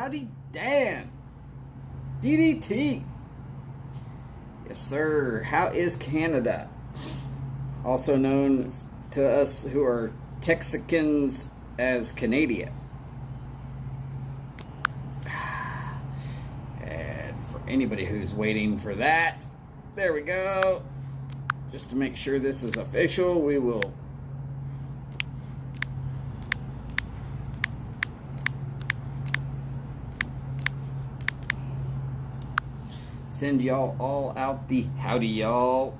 Howdy, Dan. DDT. Yes, sir. How is Canada? Also known to us who are Texicans as Canada. And for anybody who's waiting for that, there we go. Just to make sure this is official, we will send y'all all out the howdy, y'all.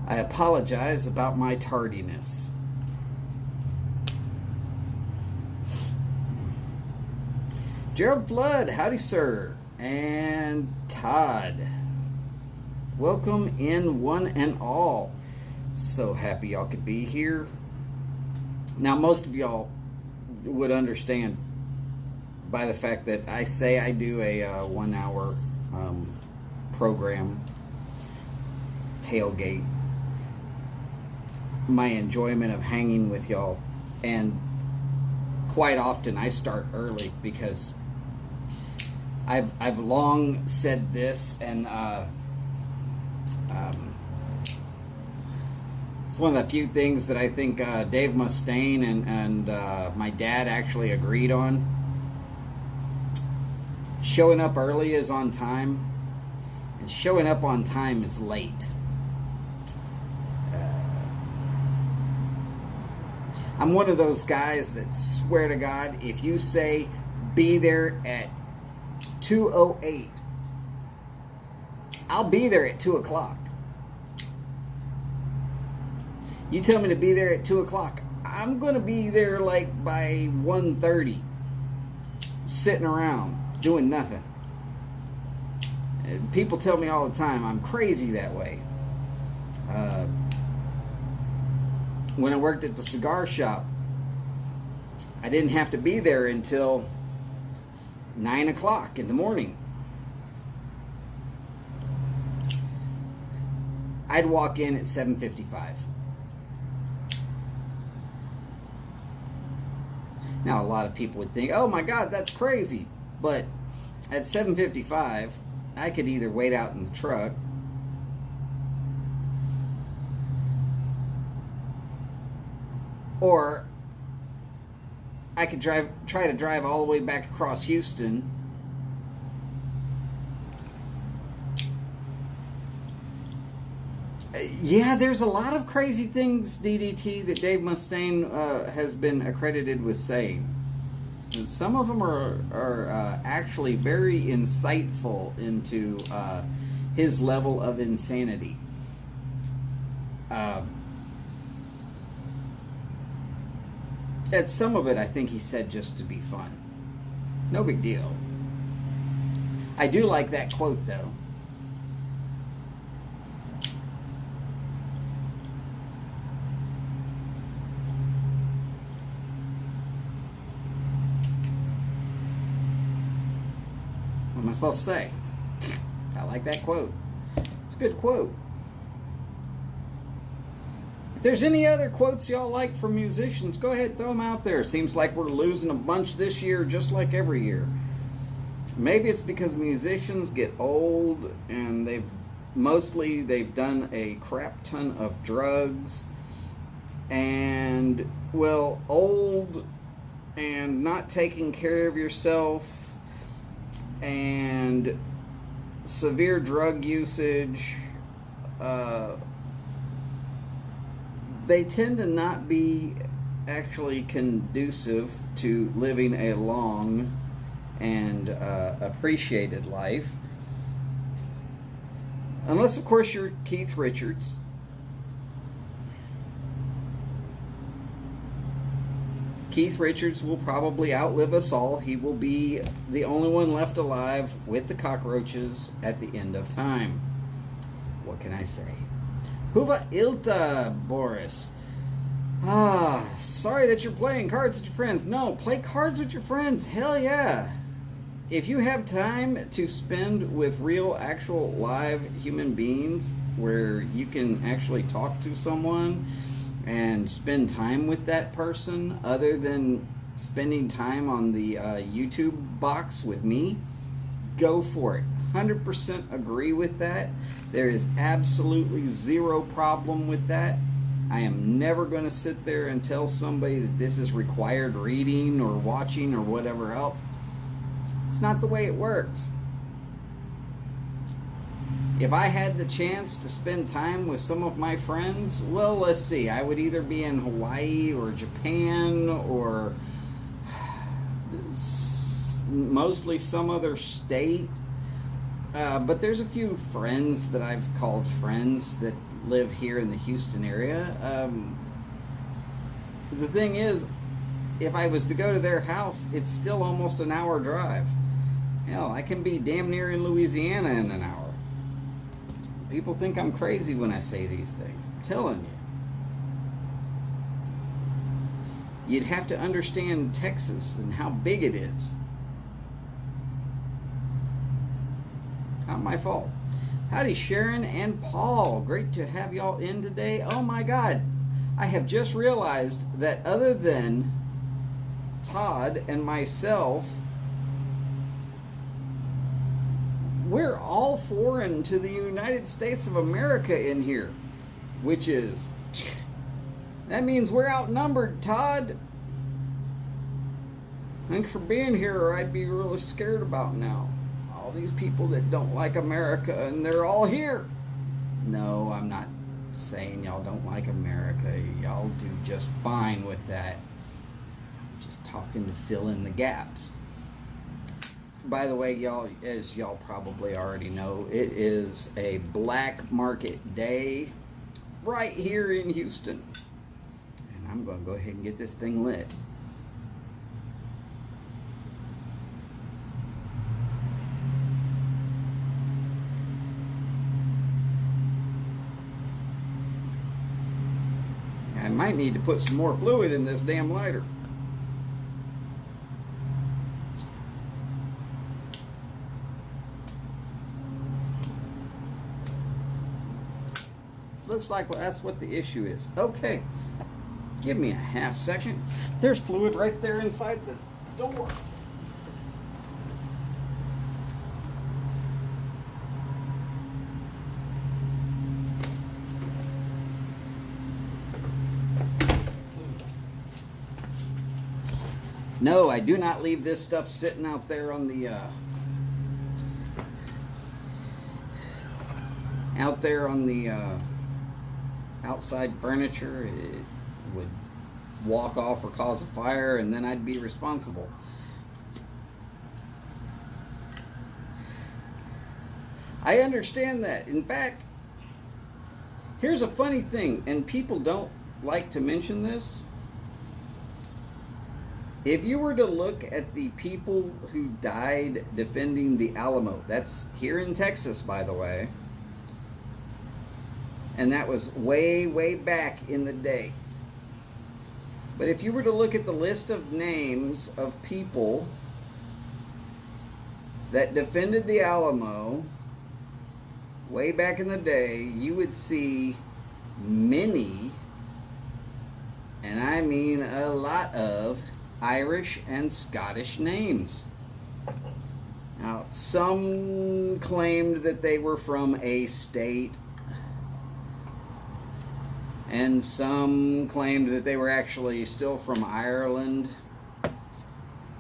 I apologize about my tardiness. Gerald Flood, howdy, sir. And Todd, welcome in one and all. So happy y'all could be here. Now, most of y'all would understand by the fact that I say I do a 1 hour program, Tailgate, my enjoyment of hanging with y'all, and quite often I start early because I've long said this, and it's one of the few things that I think Dave Mustaine and my dad actually agreed on. Showing up early is on time, and showing up on time is late. I'm one of those guys that swear to God, if you say be there at 2:08, I'll be there at 2 o'clock. You tell me to be there at 2 o'clock, I'm going to be there like by 1:30, sitting around doing nothing. And people tell me all the time I'm crazy that way. When I worked at the cigar shop, I didn't have to be there until 9 o'clock in the morning. I'd walk in at 7:55. Now, a lot of people would think, oh my God, that's crazy. But at 7:55, I could either wait out in the truck, or I could try to drive all the way back across Houston. Yeah, there's a lot of crazy things, DDT, that Dave Mustaine has been accredited with saying. And some of them are actually very insightful into his level of insanity. At some of it, I think he said just to be fun. No big deal. I do like that quote, though. What am I supposed to say? I like that quote. It's a good quote. If there's any other quotes y'all like from musicians, go ahead, throw them out there. Seems like we're losing a bunch this year, just like every year. Maybe it's because musicians get old and they've done a crap ton of drugs, and, well, old and not taking care of yourself and severe drug usage, they tend to not be actually conducive to living a long and appreciated life. Unless, of course, you're Keith Richards. Keith Richards will probably outlive us all. He will be the only one left alive with the cockroaches at the end of time. What can I say? Huva Ilta, Boris. Sorry that you're playing cards with your friends. No, play cards with your friends. Hell yeah. If you have time to spend with real, actual, live human beings where you can actually talk to someone and and spend time with that person other than spending time on the YouTube box with me, go for it. 100% agree with that. There is absolutely zero problem with that. I am never going to sit there and tell somebody that this is required reading or watching or whatever else. It's not the way it works. If I had the chance to spend time with some of my friends, well, let's see, I would either be in Hawaii or Japan or mostly some other state. But there's a few friends that I've called friends that live here in the Houston area. The thing is, if I was to go to their house, it's still almost an hour drive. Hell, I can be damn near in Louisiana in an hour. People think I'm crazy when I say these things. I'm telling you. You'd have to understand Texas and how big it is. Not my fault. Howdy, Sharon and Paul. Great to have y'all in today. Oh my God. I have just realized that other than Todd and myself, we're all foreign to the United States of America in here, which is, that means we're outnumbered, Todd. Thanks for being here, or I'd be really scared about now. All these people that don't like America, and they're all here. No, I'm not saying y'all don't like America. Y'all do just fine with that. Just talking to fill in the gaps. By the way, y'all, as y'all probably already know, it is a black market day right here in Houston. And I'm going to go ahead and get this thing lit. I might need to put some more fluid in this damn lighter. Looks like that's what the issue is. Okay, give me a half second. There's fluid right there inside the door. No, I do not leave this stuff sitting out there on the outside furniture. It would walk off or cause a fire, and then I'd be responsible. I understand that. In fact, here's a funny thing, and people don't like to mention this. If you were to look at the people who died defending the Alamo, that's here in Texas, by the way, and that was way, way back in the day. But if you were to look at the list of names of people that defended the Alamo way back in the day, you would see many, and I mean a lot of, Irish and Scottish names. Now, some claimed that they were from a state, and some claimed that they were actually still from Ireland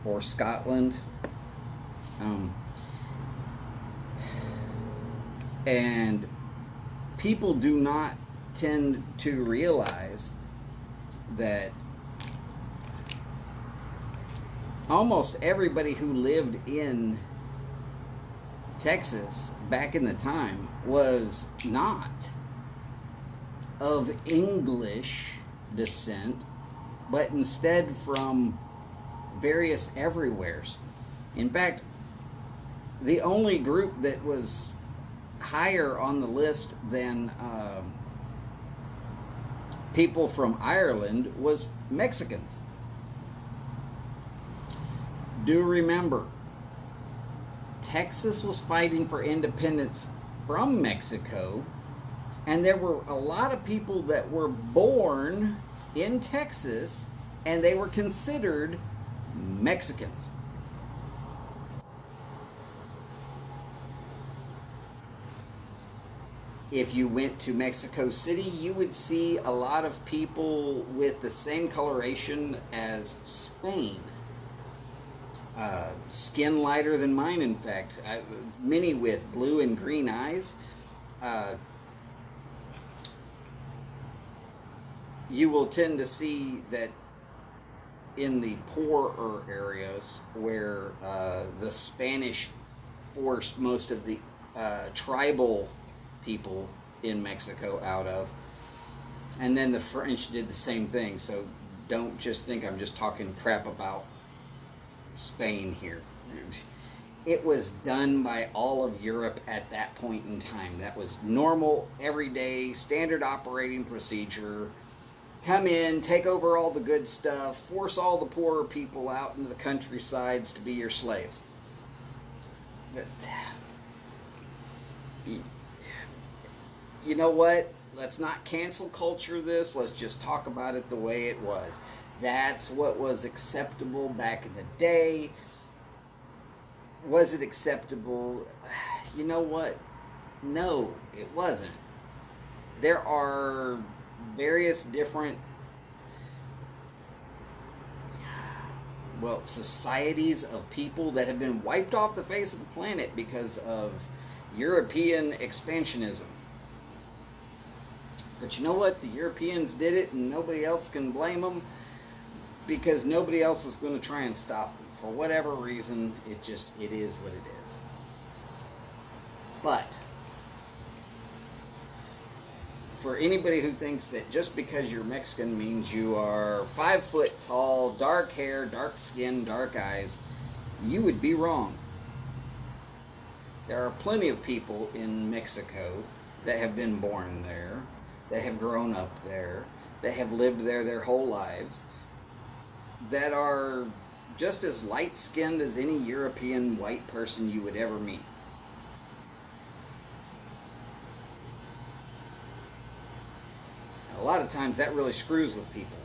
or Scotland. And people do not tend to realize that almost everybody who lived in Texas back in the time was not of English descent, but instead from various everywheres. In fact, the only group that was higher on the list than people from Ireland was Mexicans. Do remember, Texas was fighting for independence from Mexico, and there were a lot of people that were born in Texas, and they were considered Mexicans. If you went to Mexico City, you would see a lot of people with the same coloration as Spain. Skin lighter than mine, in fact. Many with blue and green eyes. You will tend to see that in the poorer areas where the Spanish forced most of the tribal people in Mexico out of. And then the French did the same thing. So don't just think I'm just talking crap about Spain here. It was done by all of Europe at that point in time. That was normal, everyday, standard operating procedure. Come in, take over all the good stuff, force all the poorer people out into the countrysides to be your slaves. But, you know what? Let's not cancel culture this. Let's just talk about it the way it was. That's what was acceptable back in the day. Was it acceptable? You know what? No, it wasn't. There are various different, societies of people that have been wiped off the face of the planet because of European expansionism. But you know what? The Europeans did it, and nobody else can blame them, because nobody else is going to try and stop them. For whatever reason, it is what it is. But for anybody who thinks that just because you're Mexican means you are 5 foot tall, dark hair, dark skin, dark eyes, you would be wrong. There are plenty of people in Mexico that have been born there, that have grown up there, that have lived there their whole lives, that are just as light-skinned as any European white person you would ever meet. A lot of times that really screws with people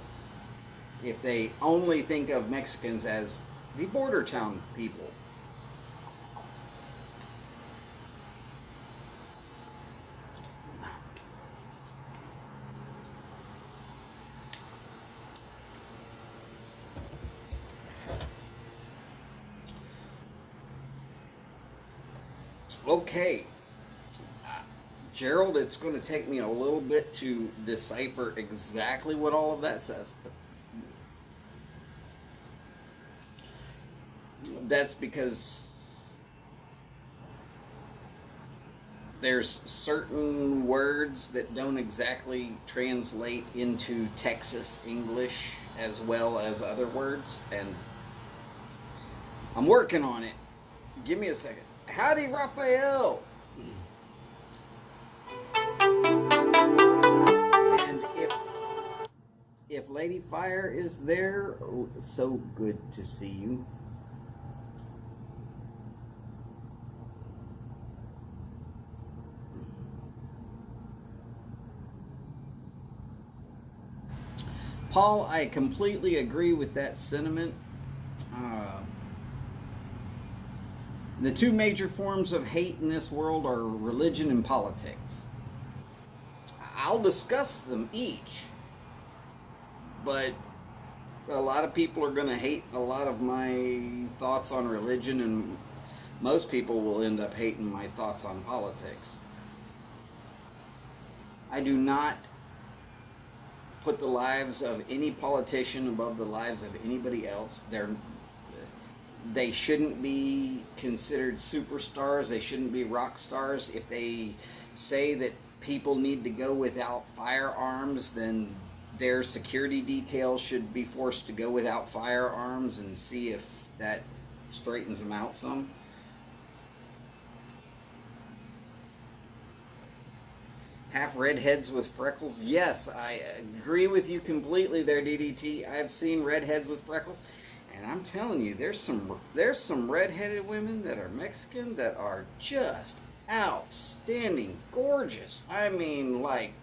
if they only think of Mexicans as the border town people. Okay, Gerald, it's going to take me a little bit to decipher exactly what all of that says. But that's because there's certain words that don't exactly translate into Texas English as well as other words, and I'm working on it. Give me a second. Howdy, Raphael! And if Lady Fire is there, so good to see you. Paul, I completely agree with that sentiment. The two major forms of hate in this world are religion and politics. I'll discuss them each, but a lot of people are going to hate a lot of my thoughts on religion, and most people will end up hating my thoughts on politics. I do not put the lives of any politician above the lives of anybody else. They shouldn't be considered superstars. They shouldn't be rock stars. If they say that people need to go without firearms, then their security details should be forced to go without firearms, and see if that straightens them out some. Half redheads with freckles. Yes, I agree with you completely there, DDT. I've seen redheads with freckles. And I'm telling you, there's some redheaded women that are Mexican that are just outstanding, gorgeous. I mean, like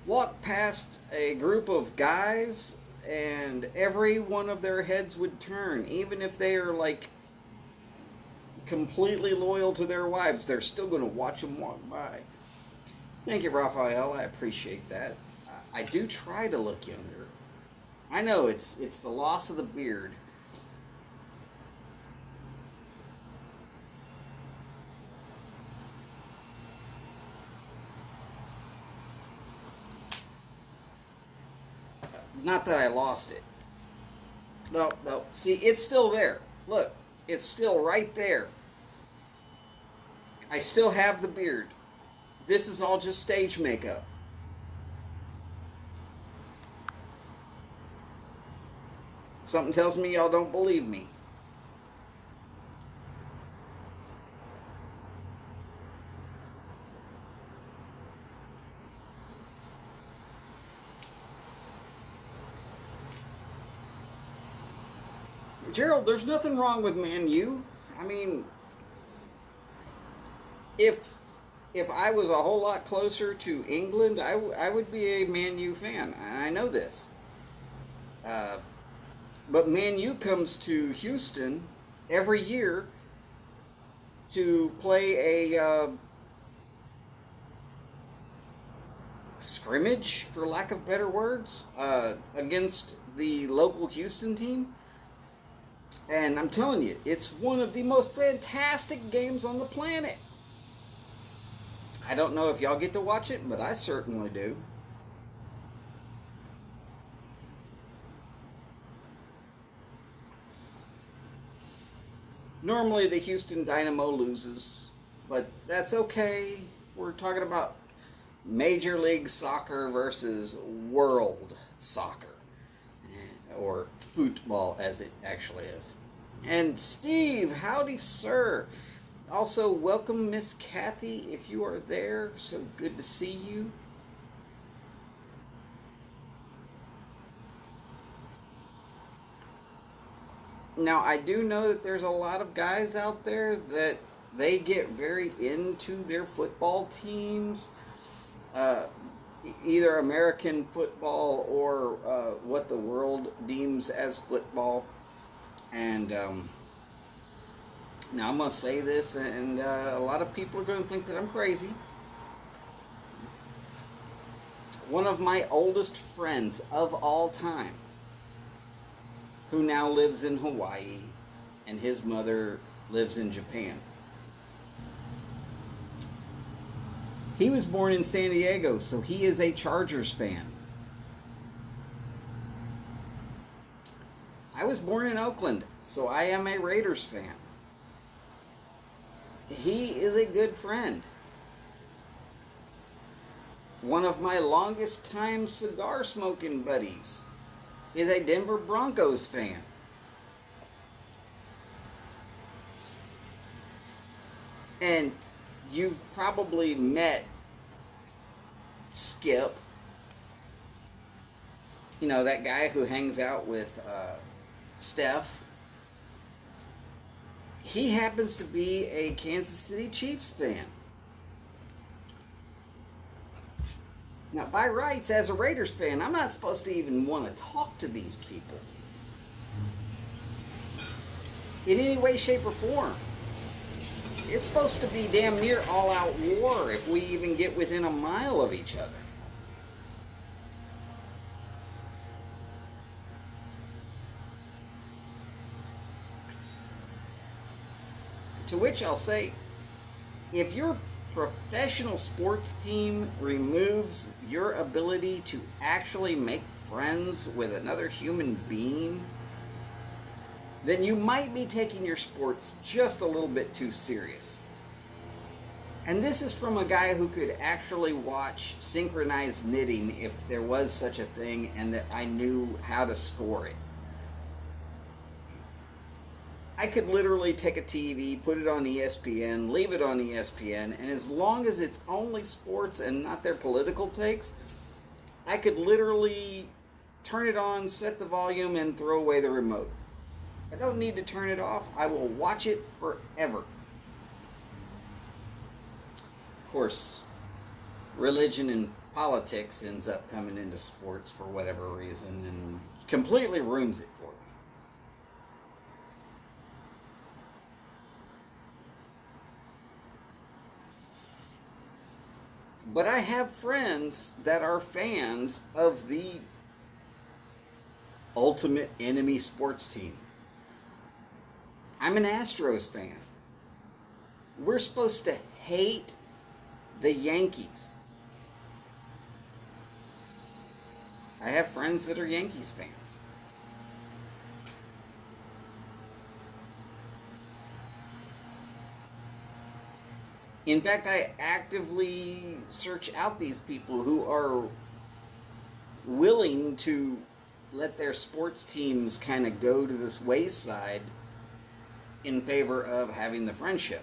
walk past a group of guys and every one of their heads would turn, even if they are like completely loyal to their wives, they're still going to watch them walk by. Thank you, Raphael. I appreciate that. I do try to look younger. I know it's the loss of the beard. Not that I lost it. No, no. See, it's still there. Look, it's still right there. I still have the beard. This is all just stage makeup. Something tells me y'all don't believe me. Gerald, there's nothing wrong with Man U. I mean, if I was a whole lot closer to England, I would be a Man U fan. I know this. But Man U comes to Houston every year to play a scrimmage, for lack of better words, against the local Houston team. And I'm telling you, it's one of the most fantastic games on the planet. I don't know if y'all get to watch it, but I certainly do. Normally the Houston Dynamo loses, but that's okay. We're talking about Major League Soccer versus World Soccer, or football as it actually is. And Steve, howdy sir. Also, welcome Miss Kathy if you are there. So good to see you. Now, I do know that there's a lot of guys out there that they get very into their football teams. Either American football or what the world deems as football. And now I'm going to say this, and a lot of people are going to think that I'm crazy. One of my oldest friends of all time, who now lives in Hawaii, and his mother lives in Japan. He was born in San Diego, so he is a Chargers fan. I was born in Oakland, so I am a Raiders fan. He is a good friend. One of my longest time cigar smoking buddies is a Denver Broncos fan. And you've probably met Skip. You know, that guy who hangs out with Steph. He happens to be a Kansas City Chiefs fan. Now, by rights, as a Raiders fan, I'm not supposed to even want to talk to these people in any way, shape, or form. It's supposed to be damn near all-out war if we even get within a mile of each other. To which I'll say, if your professional sports team removes your ability to actually make friends with another human being, then you might be taking your sports just a little bit too serious. And this is from a guy who could actually watch synchronized knitting if there was such a thing and that I knew how to score it. I could literally take a TV, put it on ESPN, leave it on ESPN, and as long as it's only sports and not their political takes, I could literally turn it on, set the volume, and throw away the remote. I don't need to turn it off. I will watch it forever. Of course, religion and politics ends up coming into sports for whatever reason and completely ruins it for me. But I have friends that are fans of the ultimate enemy sports team. I'm an Astros fan. We're supposed to hate the Yankees. I have friends that are Yankees fans. In fact, I actively search out these people who are willing to let their sports teams kind of go to this wayside in favor of having the friendship.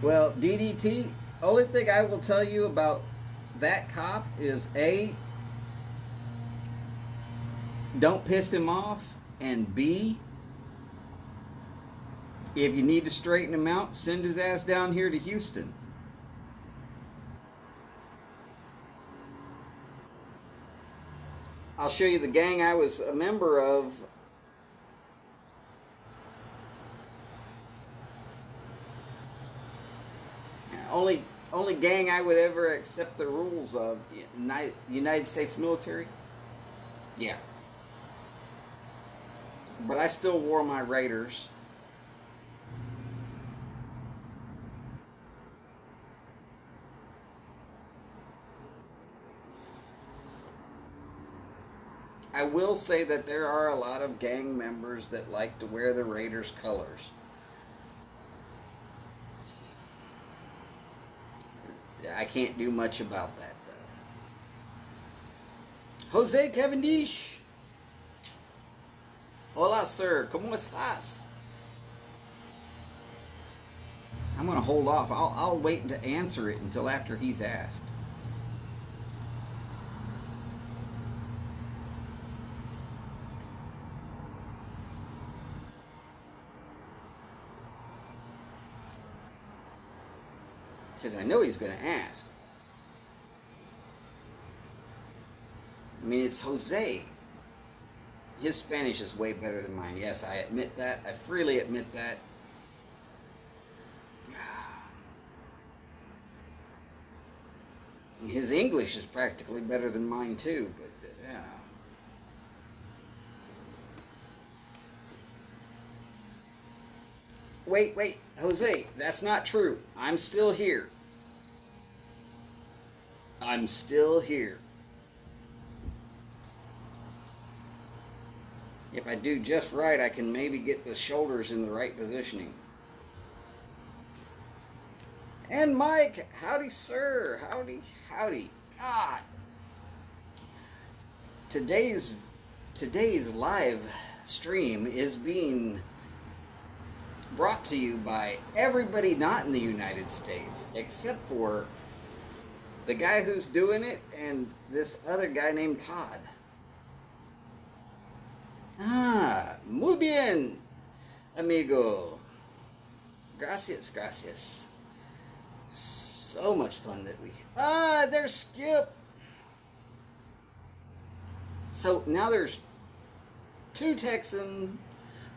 Well, DDT, only thing I will tell you about that cop is A, don't piss him off, and B, if you need to straighten him out, send his ass down here to Houston. I'll show you the gang I was a member of. Only gang I would ever accept the rules of. United States military. Yeah. But I still wore my Raiders. I will say that there are a lot of gang members that like to wear the Raiders colors. I can't do much about that, though. Jose Cavendish. Hola, sir. ¿Cómo estás? I'm going to hold off. I'll wait to answer it until after he's asked. Because I know he's going to ask. I mean, it's Jose. His Spanish is way better than mine. Yes, I admit that. I freely admit that. His English is practically better than mine, too. But, yeah. Wait, Jose, that's not true. I'm still here. I'm still here. If I do just right, I can maybe get the shoulders in the right positioning. And Mike, howdy, sir. Howdy. God. Today's live stream is being brought to you by everybody not in the United States, except for the guy who's doing it and this other guy named Todd. Muy bien, amigo. Gracias. So much fun that we... there's Skip. So now there's 2 Texan,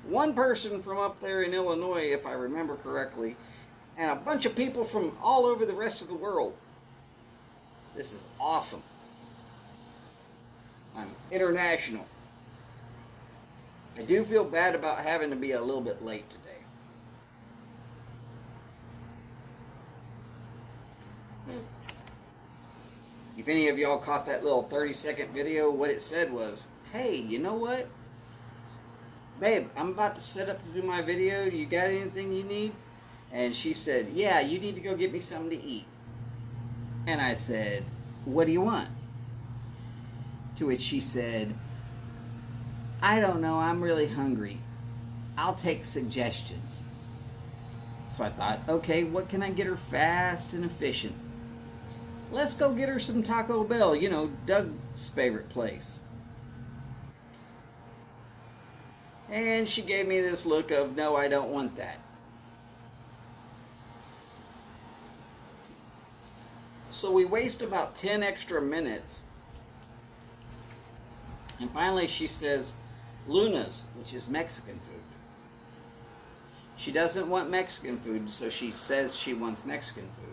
1 person from up there in Illinois, if I remember correctly, and a bunch of people from all over the rest of the world. This is awesome. I'm international. I do feel bad about having to be a little bit late today. If any of y'all caught that little 30-second video, what it said was, hey, you know what? Babe, I'm about to set up to do my video. You got anything you need? And she said, yeah, you need to go get me something to eat. And I said, what do you want? To which she said, I don't know, I'm really hungry. I'll take suggestions. So I thought, okay, what can I get her fast and efficient? Let's go get her some Taco Bell, you know, Doug's favorite place. And she gave me this look of, no, I don't want that. So we waste about 10 extra minutes. And finally she says, Luna's, which is Mexican food. She doesn't want Mexican food, so she says she wants Mexican food.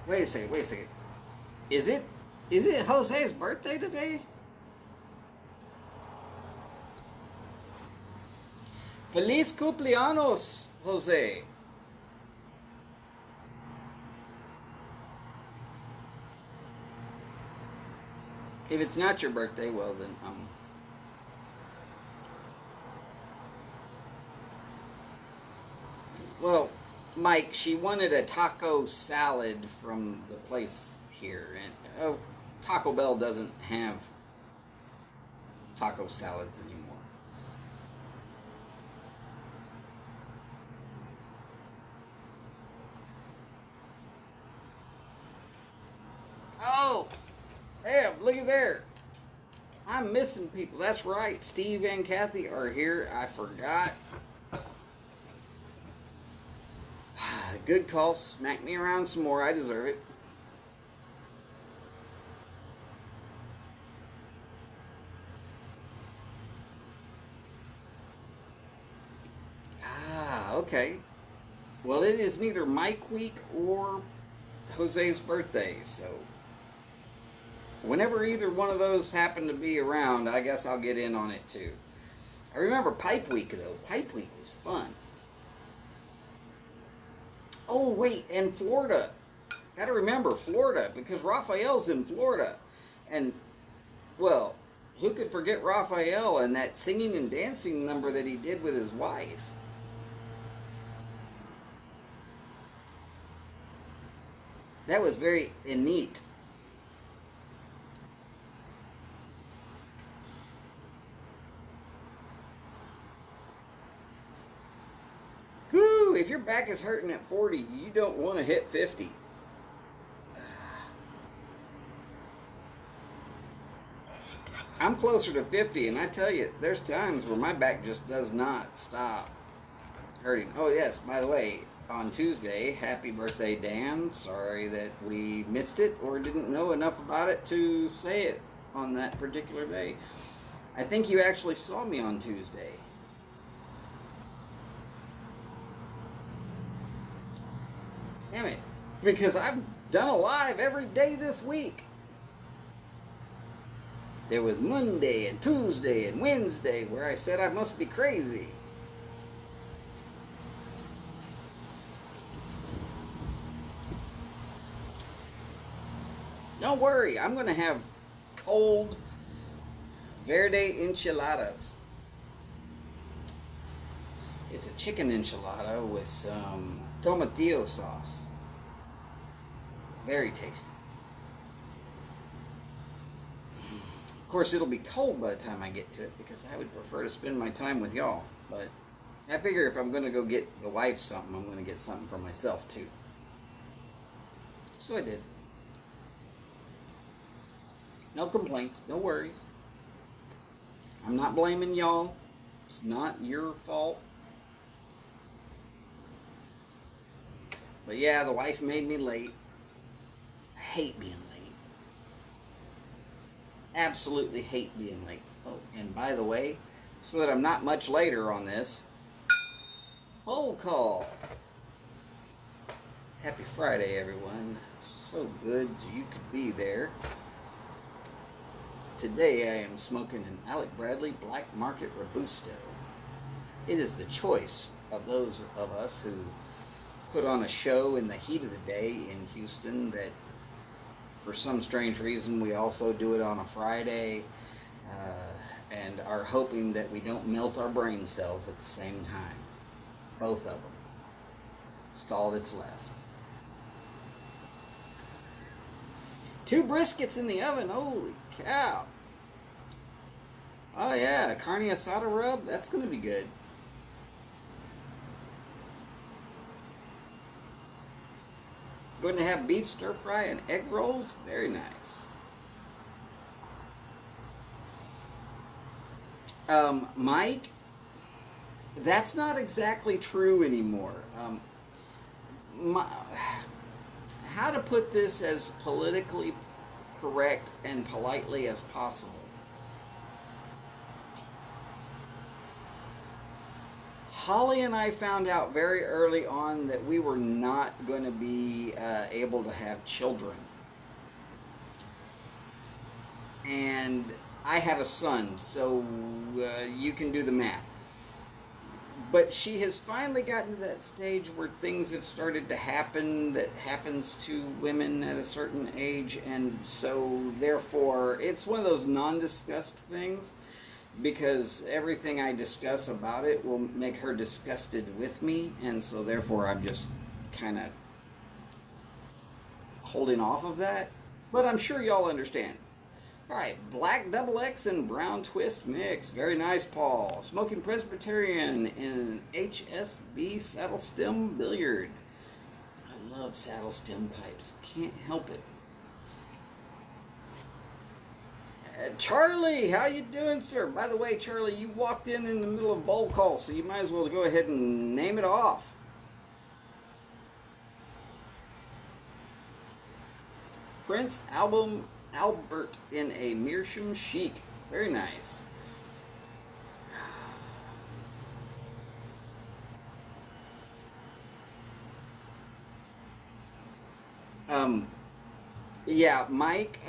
Wait a second. Is it Jose's birthday today? Feliz cumpleaños, Jose. If it's not your birthday, well then, well, Mike, she wanted a taco salad from the place here, and Taco Bell doesn't have taco salads anymore. Oh, damn, look at there. I'm missing people. That's right. Steve and Kathy are here. I forgot. Good call. Smack me around some more. I deserve it. Ah, okay. Well, it is neither Mike Week or Jose's birthday, so whenever either one of those happen to be around, I guess I'll get in on it too. I remember Pipe Week, though. Pipe Week was fun. Oh, wait, and Florida. Gotta remember Florida, because Raphael's in Florida. And, well, who could forget Raphael and that singing and dancing number that he did with his wife? That was very neat. Whew, if your back is hurting at 40, you don't want to hit 50. I'm closer to 50, and I tell you, there's times where my back just does not stop hurting. Oh, yes, by the way, on Tuesday, happy birthday, Dan. Sorry that we missed it or didn't know enough about it to say it on that particular day. I think you actually saw me on Tuesday. Damn it. Because I've done a live every day this week. There was Monday and Tuesday and Wednesday where I said I must be crazy. Don't worry, I'm going to have cold verde enchiladas. It's a chicken enchilada with some tomatillo sauce. Very tasty. Of course, it'll be cold by the time I get to it because I would prefer to spend my time with y'all. But I figure if I'm going to go get the wife something, I'm going to get something for myself too. So I did. No complaints, no worries. I'm not blaming y'all. It's not your fault. But yeah, the wife made me late. I hate being late. Absolutely hate being late. Oh, and by the way, so that I'm not much later on this, roll call. Happy Friday, everyone. So good you could be there. Today I am smoking an Alec Bradley Black Market Robusto. It is the choice of those of us who put on a show in the heat of the day in Houston that for some strange reason we also do it on a Friday and are hoping that we don't melt our brain cells at the same time. Both of them. It's all that's left. 2 briskets in the oven, holy cow. Oh yeah, carne asada rub. That's gonna be good. Going to have beef stir fry and egg rolls. Very nice. Mike, that's not exactly true anymore. My, how to put this as politically correct and politely as possible. Holly and I found out very early on that we were not going to be able to have children. And I have a son, so you can do the math. But she has finally gotten to that stage where things have started to happen that happens to women at a certain age, and so therefore it's one of those non-discussed things, because everything I discuss about it will make her disgusted with me, and so therefore I'm just kind of holding off of that. But I'm sure y'all understand. All right, black double X and brown twist mix. Very nice, Paul. Smoking Presbyterian in HSB saddle stem billiard. I love saddle stem pipes. Can't help it. Charlie, how you doing, sir? By the way, Charlie, you walked in the middle of bowl call, so you might as well go ahead and name it off. Prince album Albert in a Meerschaum chic. Very nice. Um, yeah, Mike,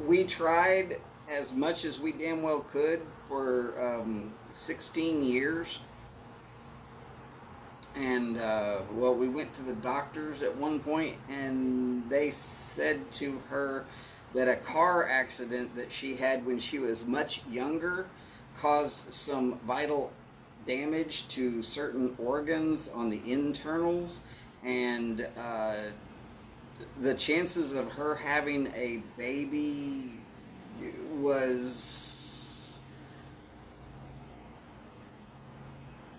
we tried as much as we damn well could for 16 years. And, well, we went to the doctors at one point, and they said to her that a car accident that she had when she was much younger caused some vital damage to certain organs on the internals, and the chances of her having a baby was,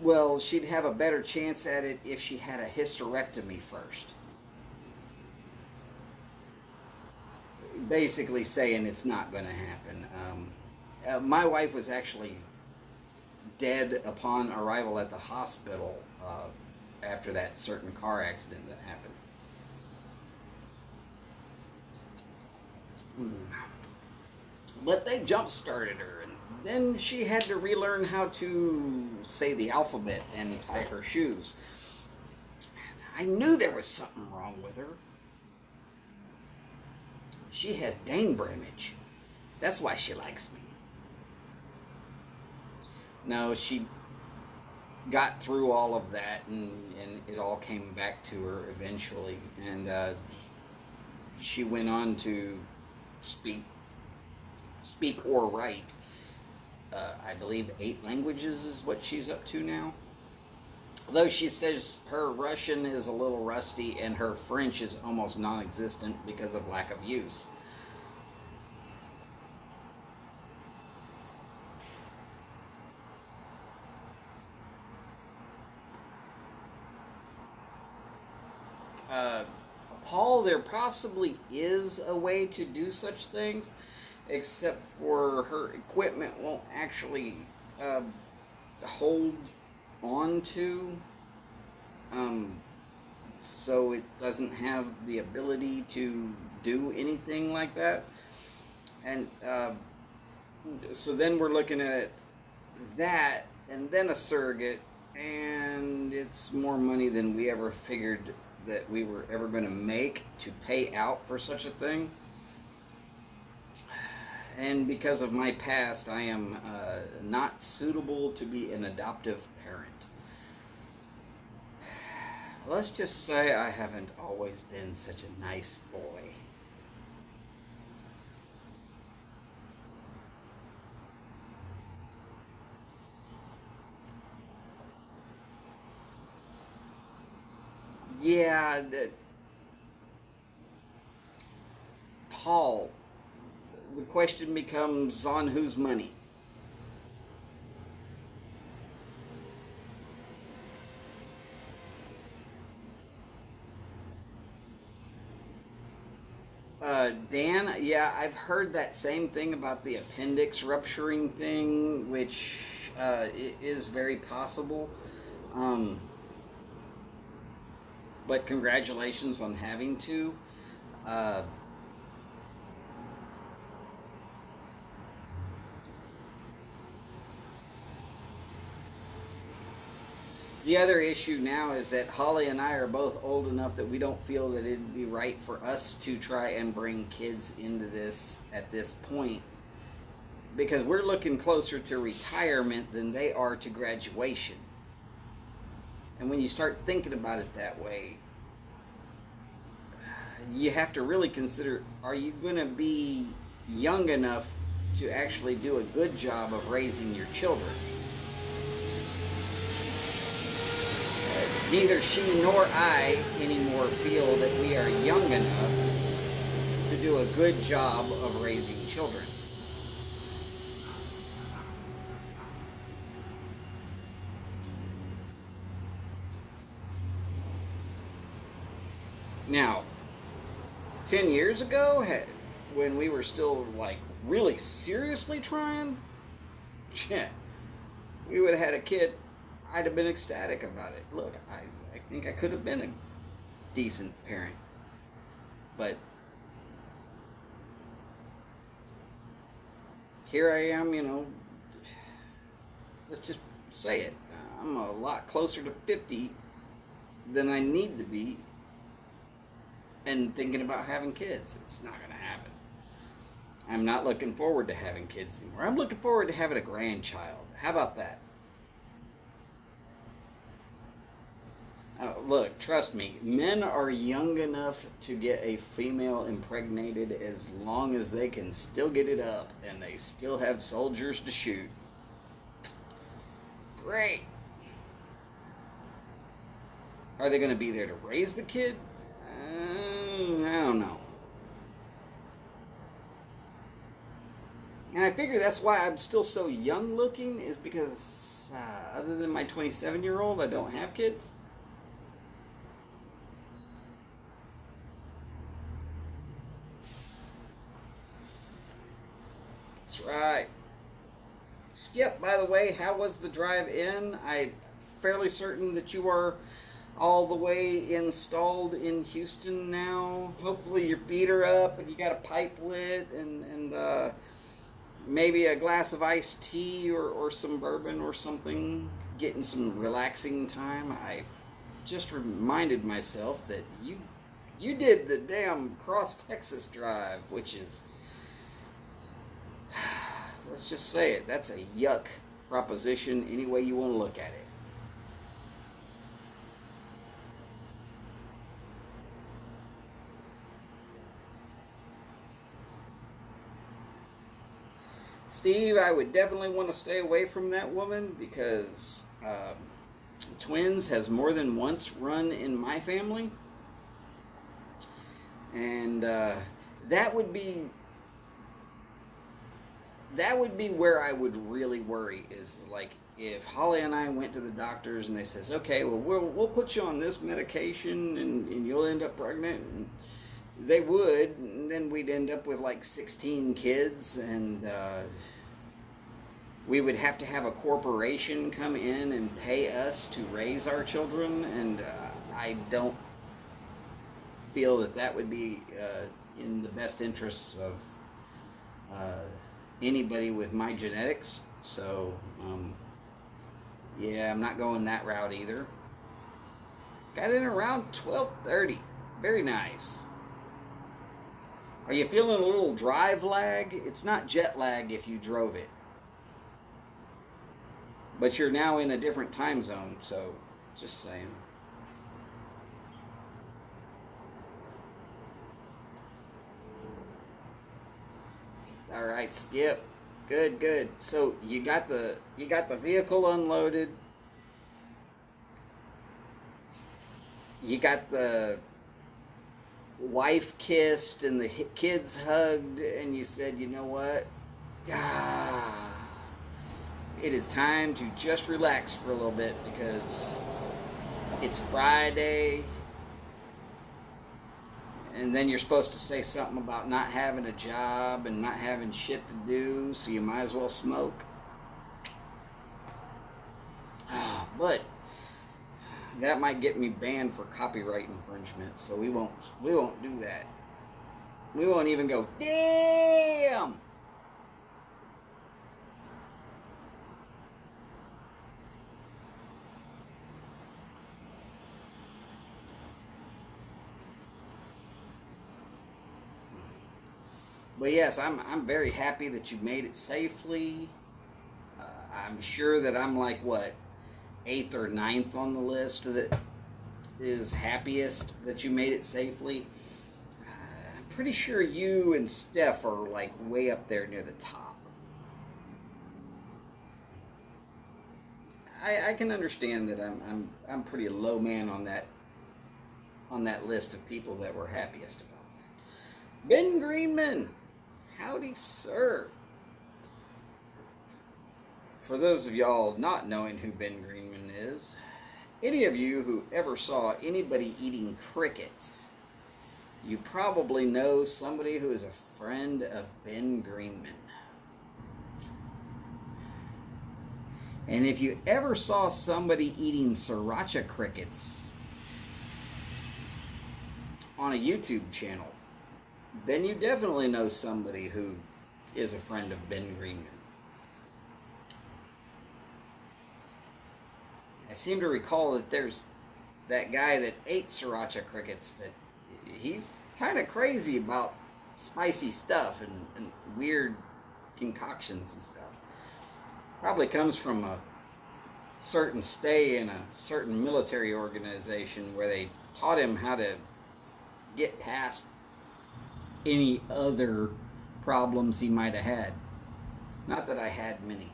well, she'd have a better chance at it if she had a hysterectomy first. Basically saying it's not going to happen. My wife was actually dead upon arrival at the hospital after that certain car accident that happened. But they jump started her, and then she had to relearn how to say the alphabet and tie her shoes. I knew there was something wrong with her. She has Danebremage. That's why she likes me. No, she got through all of that, and it all came back to her eventually. And she went on to speak or write. I believe 8 languages is what she's up to now. Though she says her Russian is a little rusty and her French is almost non-existent because of lack of use. Paul, there possibly is a way to do such things, except for her equipment won't actually hold on to, so it doesn't have the ability to do anything like that. And so then we're looking at that, and then a surrogate, and it's more money than we ever figured that we were ever going to make to pay out for such a thing. And because of my past, I am not suitable to be an adoptive parent. Let's just say I haven't always been such a nice boy. Yeah, Paul, the question becomes on whose money. Dan, yeah, I've heard that same thing about the appendix rupturing thing, which is very possible. Um, but congratulations on having to. Uh, the other issue now is that Holly and I are both old enough that we don't feel that it'd be right for us to try and bring kids into this at this point, because we're looking closer to retirement than they are to graduation. And when you start thinking about it that way, you have to really consider, are you going to be young enough to actually do a good job of raising your children? Neither she nor I anymore feel that we are young enough to do a good job of raising children. Now, 10 years ago, when we were still like really seriously trying, we would have had a kid. I'd have been ecstatic about it. Look, I think I could have been a decent parent. But here I am, let's just say it. I'm a lot closer to 50 than I need to be, and thinking about having kids. It's not going to happen. I'm not looking forward to having kids anymore. I'm looking forward to having a grandchild. How about that? Look, trust me, men are young enough to get a female impregnated as long as they can still get it up and they still have soldiers to shoot. Great. Are they going to be there to raise the kid? I don't know. And I figure that's why I'm still so young looking, is because other than my 27-year-old, I don't have kids. That's right. Skip, by the way, how was the drive in? I'm fairly certain that you are all the way installed in Houston now. Hopefully your feet are up and you got a pipe lit, and maybe a glass of iced tea or some bourbon or something. Getting some relaxing time. I just reminded myself that you did the damn cross Texas drive, which is, let's just say it, that's a yuck proposition any way you want to look at it. Steve, I would definitely want to stay away from that woman, because twins has more than once run in my family, and that would be where I would really worry, is like if Holly and I went to the doctors and they says, okay, well we'll put you on this medication and you'll end up pregnant, and they would, and then we'd end up with like 16 kids, and we would have to have a corporation come in and pay us to raise our children, and I don't feel that would be in the best interests of anybody with my genetics. So yeah, I'm not going that route either. Got in around 12:30. Very nice. Are you feeling a little drive lag? It's not jet lag if you drove it, but you're now in a different time zone, so just saying. All right, Skip. Good, good. So you got the vehicle unloaded. You got the wife kissed and the kids hugged, and you said, you know what? Ah, it is time to just relax for a little bit because it's Friday, and then you're supposed to say something about not having a job and not having shit to do, so you might as well smoke. But that might get me banned for copyright infringement, so we won't do that. We won't even go, damn. But yes, I'm very happy that you made it safely. I'm sure that I'm like what, 8th or 9th on the list that is happiest that you made it safely. I'm pretty sure you and Steph are like way up there near the top. I can understand that I'm pretty low man on that list of people that were happiest about that. Ben Greenman, howdy, sir. For those of y'all not knowing who Ben Greenman is, any of you who ever saw anybody eating crickets, you probably know somebody who is a friend of Ben Greenman. And if you ever saw somebody eating sriracha crickets on a YouTube channel, then you definitely know somebody who is a friend of Ben Greenman. I seem to recall that there's that guy that ate sriracha crickets that he's kind of crazy about spicy stuff and weird concoctions and stuff. Probably comes from a certain stay in a certain military organization where they taught him how to get past any other problems he might have had. Not that I had many.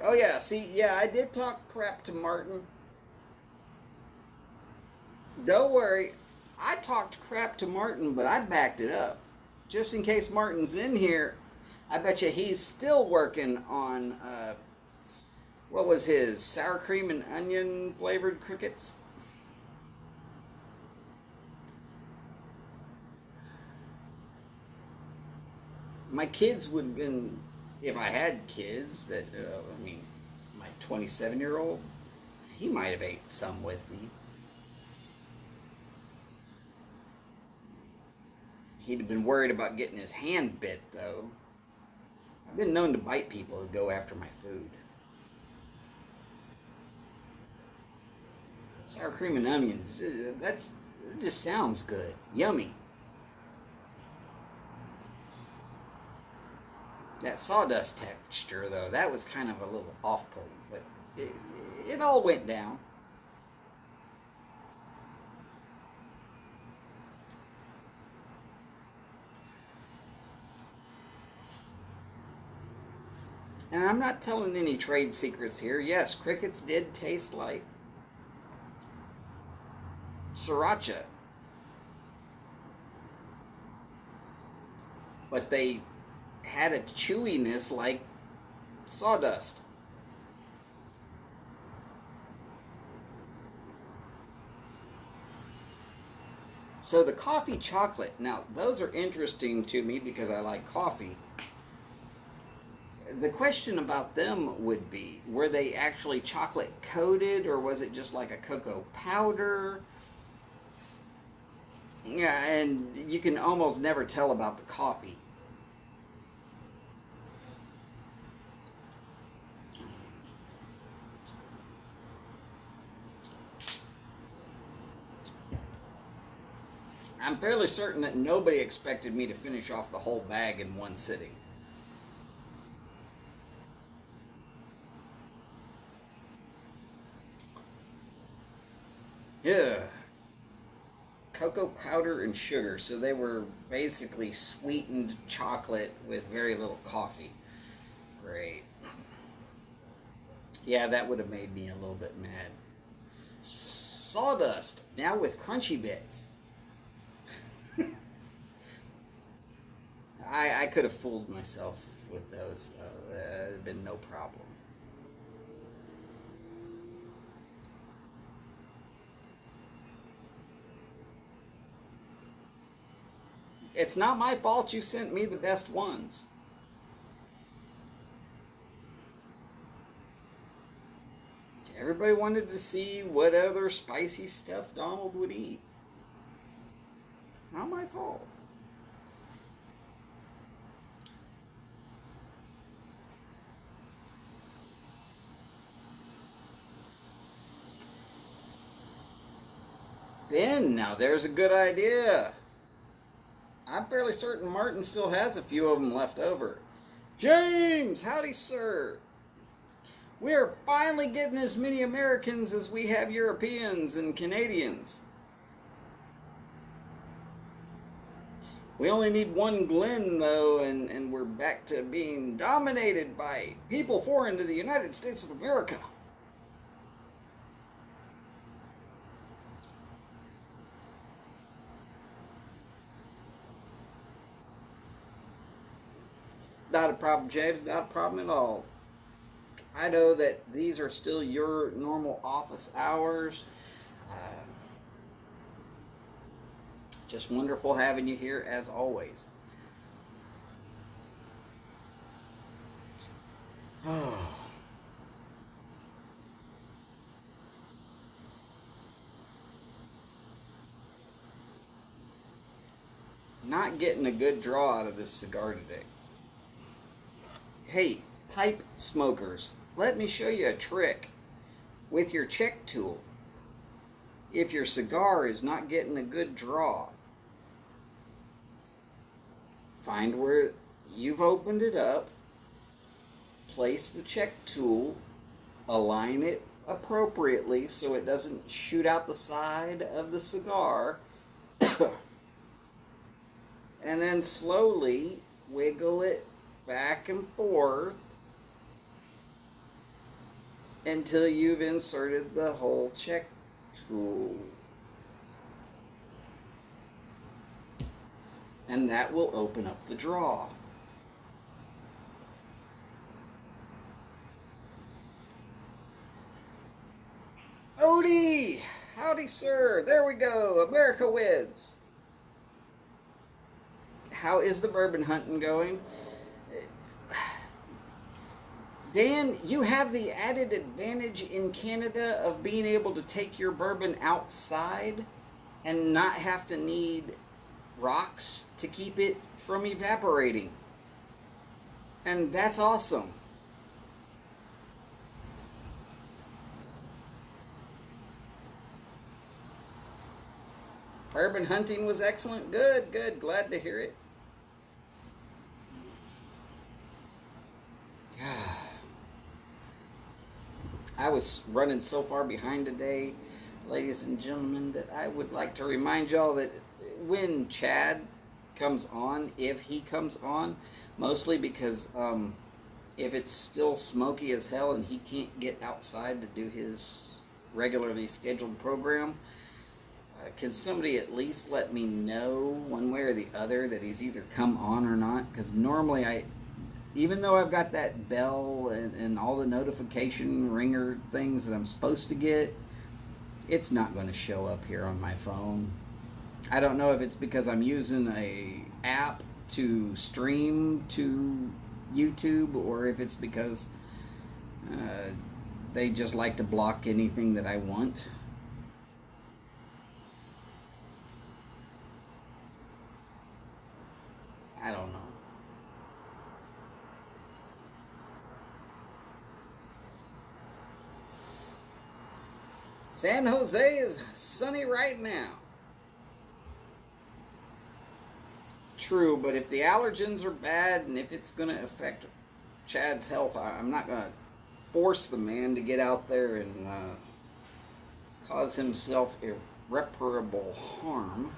Oh yeah, see, yeah, I did talk crap to Martin. Don't worry, I talked crap to Martin, but I backed it up. Just in case Martin's in here, I bet you he's still working on, what was his, sour cream and onion flavored crickets? My kids would have been, if I had kids, that, I mean, my 27-year-old, he might have ate some with me. He'd have been worried about getting his hand bit, though. I've been known to bite people who go after my food. Sour cream and onions, that just sounds good. Yummy. That sawdust texture, though, that was kind of a little off-putting, but it all went down. And I'm not telling any trade secrets here. Yes, crickets did taste like sriracha. But they had a chewiness like sawdust. So the coffee chocolate, now those are interesting to me because I like coffee. The question about them would be, were they actually chocolate coated or was it just like a cocoa powder? Yeah, and you can almost never tell about the coffee. I'm fairly certain that nobody expected me to finish off the whole bag in one sitting. Yeah. Cocoa powder and sugar, so they were basically sweetened chocolate with very little coffee. Great. Yeah, that would have made me a little bit mad. Sawdust, now with crunchy bits. I could have fooled myself with those, though. That'd have been no problem. It's not my fault you sent me the best ones. Everybody wanted to see what other spicy stuff Donald would eat. Not my fault. Ben, now there's a good idea. I'm fairly certain Martin still has a few of them left over. James, howdy, sir. We are finally getting as many Americans as we have Europeans and Canadians. We only need one Glenn, though, and we're back to being dominated by people foreign to the United States of America. Not a problem, James. Not a problem at all. I know that these are still your normal office hours. Just wonderful having you here as always. Oh. Not getting a good draw out of this cigar today. Hey, pipe smokers, let me show you a trick with your check tool. If your cigar is not getting a good draw, find where you've opened it up, place the check tool, align it appropriately so it doesn't shoot out the side of the cigar, and then slowly wiggle it back and forth until you've inserted the whole check tool. And that will open up the draw. Odie! Howdy, sir. There we go. America wins. How is the bourbon hunting going? Dan, you have the added advantage in Canada of being able to take your bourbon outside and not have to need rocks to keep it from evaporating. And that's awesome. Bourbon hunting was excellent. Good, good. Glad to hear it. I was running so far behind today, ladies and gentlemen, that I would like to remind y'all that when Chad comes on, if he comes on, mostly because if it's still smoky as hell and he can't get outside to do his regularly scheduled program, can somebody at least let me know one way or the other that he's either come on or not? Because normally even though I've got that bell and all the notification ringer things that I'm supposed to get, it's not going to show up here on my phone. I don't know if it's because I'm using a app to stream to YouTube or if it's because they just like to block anything that I want. I don't know. San Jose is sunny right now. True, but if the allergens are bad and if it's going to affect Chad's health, I'm not going to force the man to get out there and cause himself irreparable harm.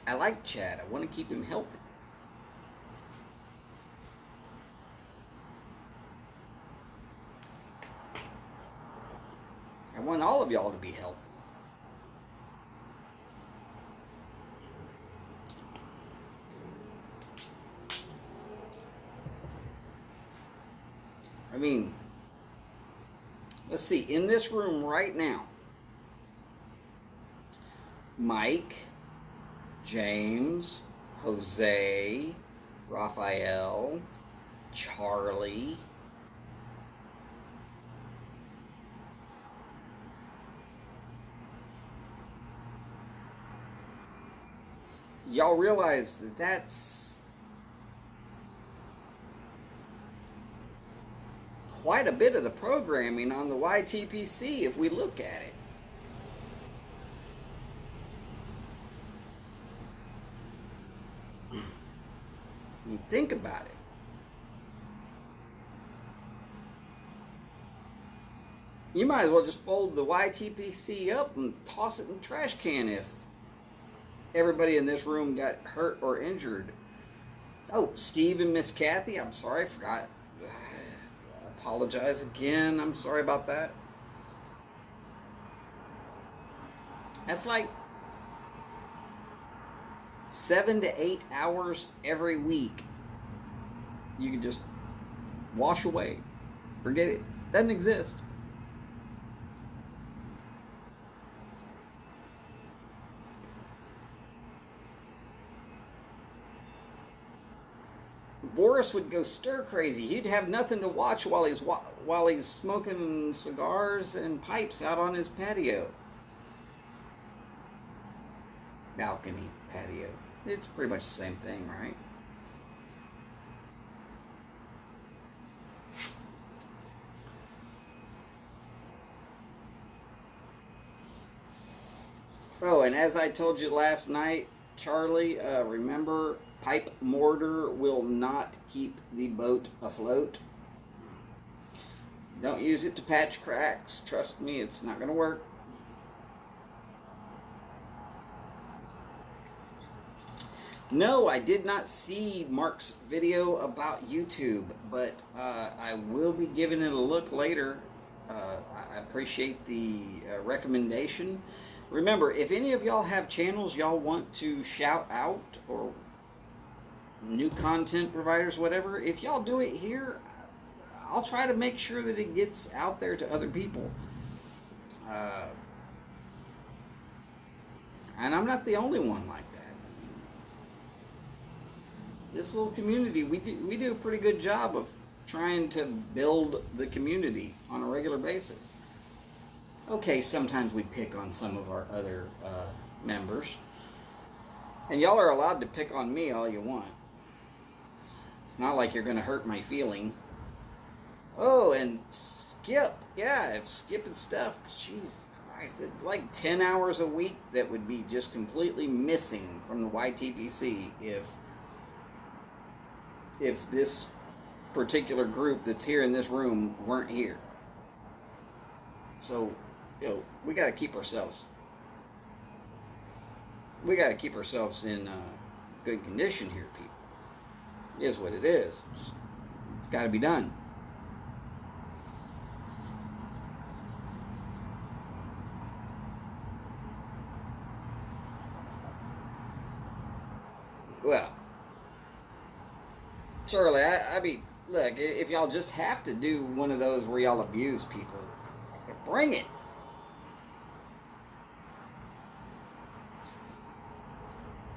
I like Chad. I want to keep him healthy. I want all of y'all to be healthy. I mean, let's see, in this room right now, Mike, James, Jose, Raphael, Charlie, y'all realize that that's quite a bit of the programming on the YTPC if we look at it. I mean, think about it. You might as well just fold the YTPC up and toss it in the trash can if everybody in this room got hurt or injured. Oh, Steve and Miss Kathy, I'm sorry, I forgot. I apologize again. I'm sorry about that. That's like 7 to 8 hours every week. You can just wash away. Forget it. Doesn't exist. Boris would go stir crazy. He'd have nothing to watch while he's smoking cigars and pipes out on his patio. Balcony, patio. It's pretty much the same thing, right? Oh, and as I told you last night, Charlie, remember, pipe mortar will not keep the boat afloat. Don't use it to patch cracks. Trust me, it's not going to work. No, I did not see Mark's video about YouTube, but I will be giving it a look later. I appreciate the recommendation. Remember, if any of y'all have channels y'all want to shout out or new content providers, whatever, if y'all do it here, I'll try to make sure that it gets out there to other people. And I'm not the only one like that. This little community, we do a pretty good job of trying to build the community on a regular basis. Okay, sometimes we pick on some of our other members. And y'all are allowed to pick on me all you want. It's not like you're going to hurt my feeling. Oh, and Skip. Yeah, if Skip and stuff, jeez, like 10 hours a week that would be just completely missing from the YTPC if this particular group that's here in this room weren't here. So, we got to keep ourselves. We got to keep ourselves in good condition here, people. It is what it is. It's got to be done. Well, Charlie, I mean, look, if y'all just have to do one of those where y'all abuse people, bring it.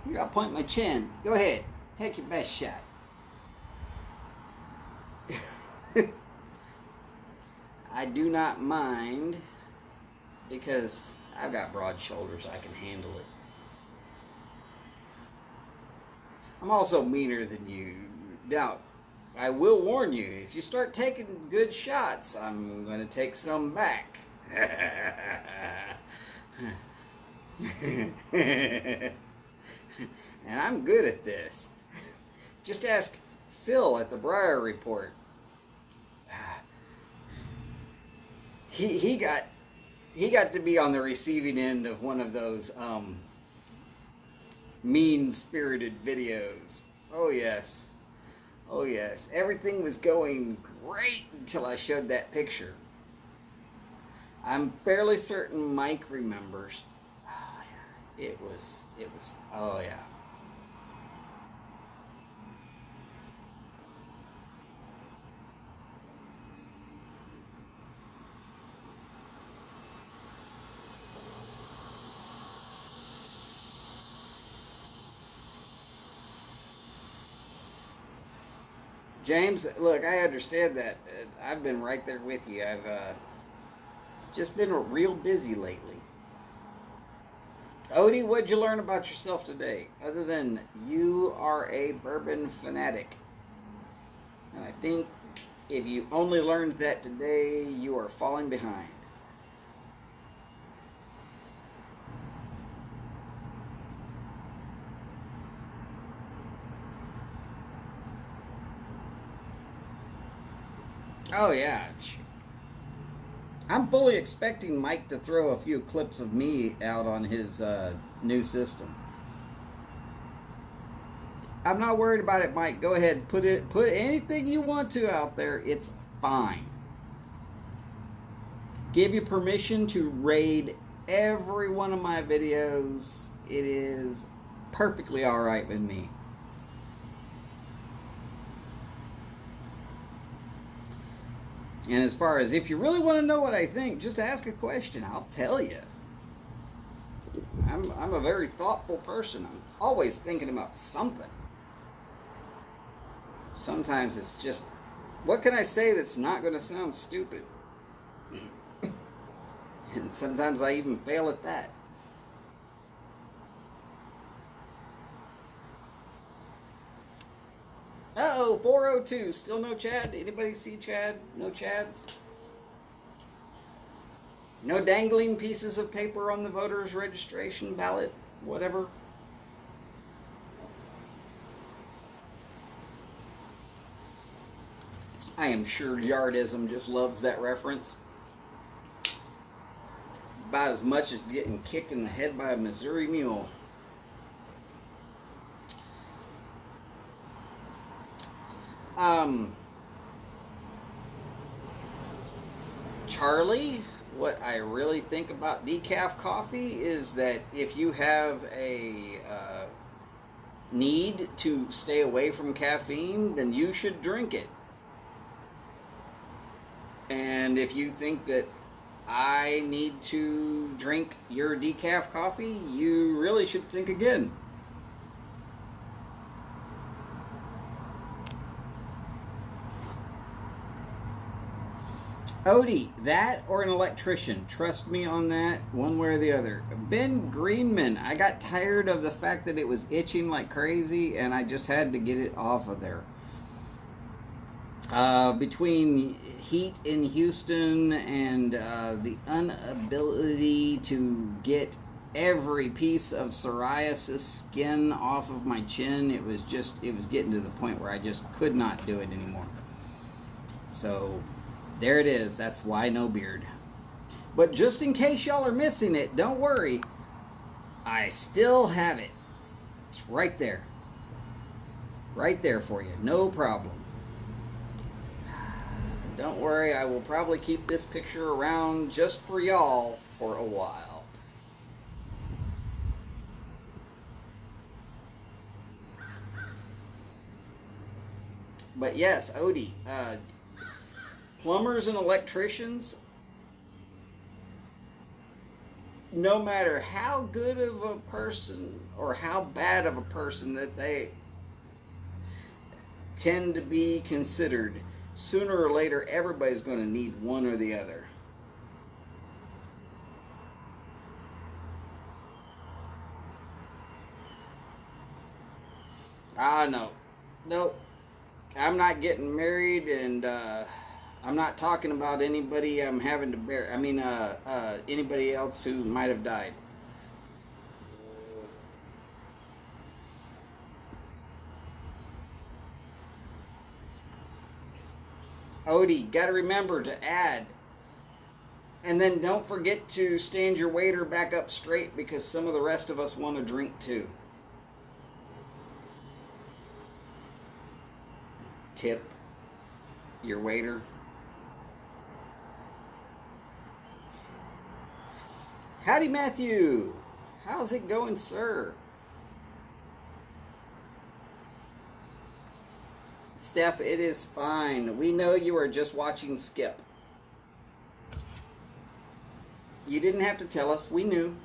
Here, I'll point my chin. Go ahead. Take your best shot. I do not mind because I've got broad shoulders. I can handle it. I'm also meaner than you. Now, I will warn you, if you start taking good shots, I'm going to take some back. And I'm good at this. Just ask Phil at the Briar Report. He got to be on the receiving end of one of those mean-spirited videos. Oh yes. Oh yes. Everything was going great until I showed that picture. I'm fairly certain Mike remembers. Oh, yeah. Oh yeah. James, look, I understand that. I've been right there with you. I've just been real busy lately. Odie, what'd you learn about yourself today? Other than you are a bourbon fanatic. And I think if you only learned that today, you are falling behind. Oh, yeah. I'm fully expecting Mike to throw a few clips of me out on his new system. I'm not worried about it, Mike. Go ahead, put anything you want to out there. It's fine. Give you permission to raid every one of my videos. It is perfectly all right with me. And as far as if you really want to know what I think, just ask a question. I'll tell you. I'm a very thoughtful person. I'm always thinking about something. Sometimes it's just, what can I say that's not going to sound stupid? And sometimes I even fail at that. Uh-oh, 402. Still no Chad? Anybody see Chad? No Chads? No dangling pieces of paper on the voters' registration ballot? Whatever. I am sure Yardism just loves that reference. About as much as getting kicked in the head by a Missouri mule. Charlie, what I really think about decaf coffee is that if you have a need to stay away from caffeine, then you should drink it. And if you think that I need to drink your decaf coffee, you really should think again. Odie, that or an electrician. Trust me on that, one way or the other. Ben Greenman, I got tired of the fact that it was itching like crazy and I just had to get it off of there. Between heat in Houston and the inability to get every piece of psoriasis skin off of my chin, it was getting to the point where I just could not do it anymore. So there it is. That's why no beard. But just in case y'all are missing it, don't worry. I still have it. It's right there. Right there for you. No problem. Don't worry. I will probably keep this picture around just for y'all for a while. But yes, Odie. Plumbers and electricians, no matter how good of a person or how bad of a person that they tend to be considered, sooner or later everybody's going to need one or the other. No. Nope. I'm not getting married, and I'm not talking about anybody I'm having to bear. I mean, anybody else who might have died. Odie, got to remember to add. And then don't forget to stand your waiter back up straight because some of the rest of us want to drink too. tip your waiter. Howdy, Matthew. How's it going, sir? Steph, it is fine. We know you are just watching Skip. You didn't have to tell us. We knew.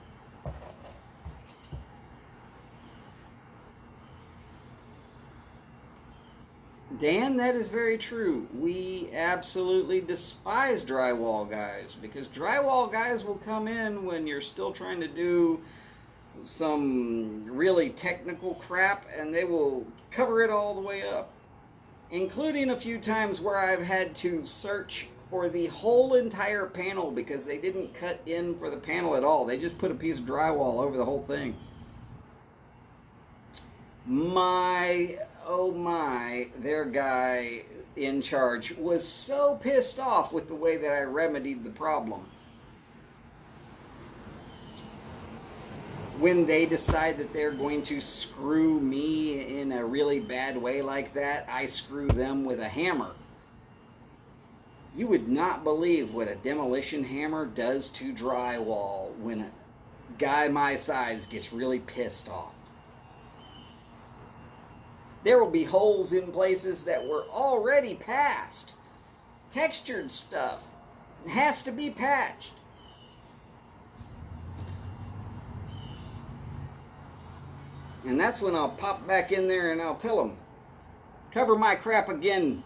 Dan, that is very true. We absolutely despise drywall guys because drywall guys will come in when you're still trying to do some really technical crap and they will cover it all the way up, including a few times where I've had to search for the whole entire panel because they didn't cut in for the panel at all. They just put a piece of drywall over the whole thing. Oh my, their guy in charge was so pissed off with the way that I remedied the problem. When they decide that they're going to screw me in a really bad way like that, I screw them with a hammer. You would not believe what a demolition hammer does to drywall when a guy my size gets really pissed off. There will be holes in places that were already patched. Textured stuff has to be patched. And that's when I'll pop back in there and I'll tell them, cover my crap again.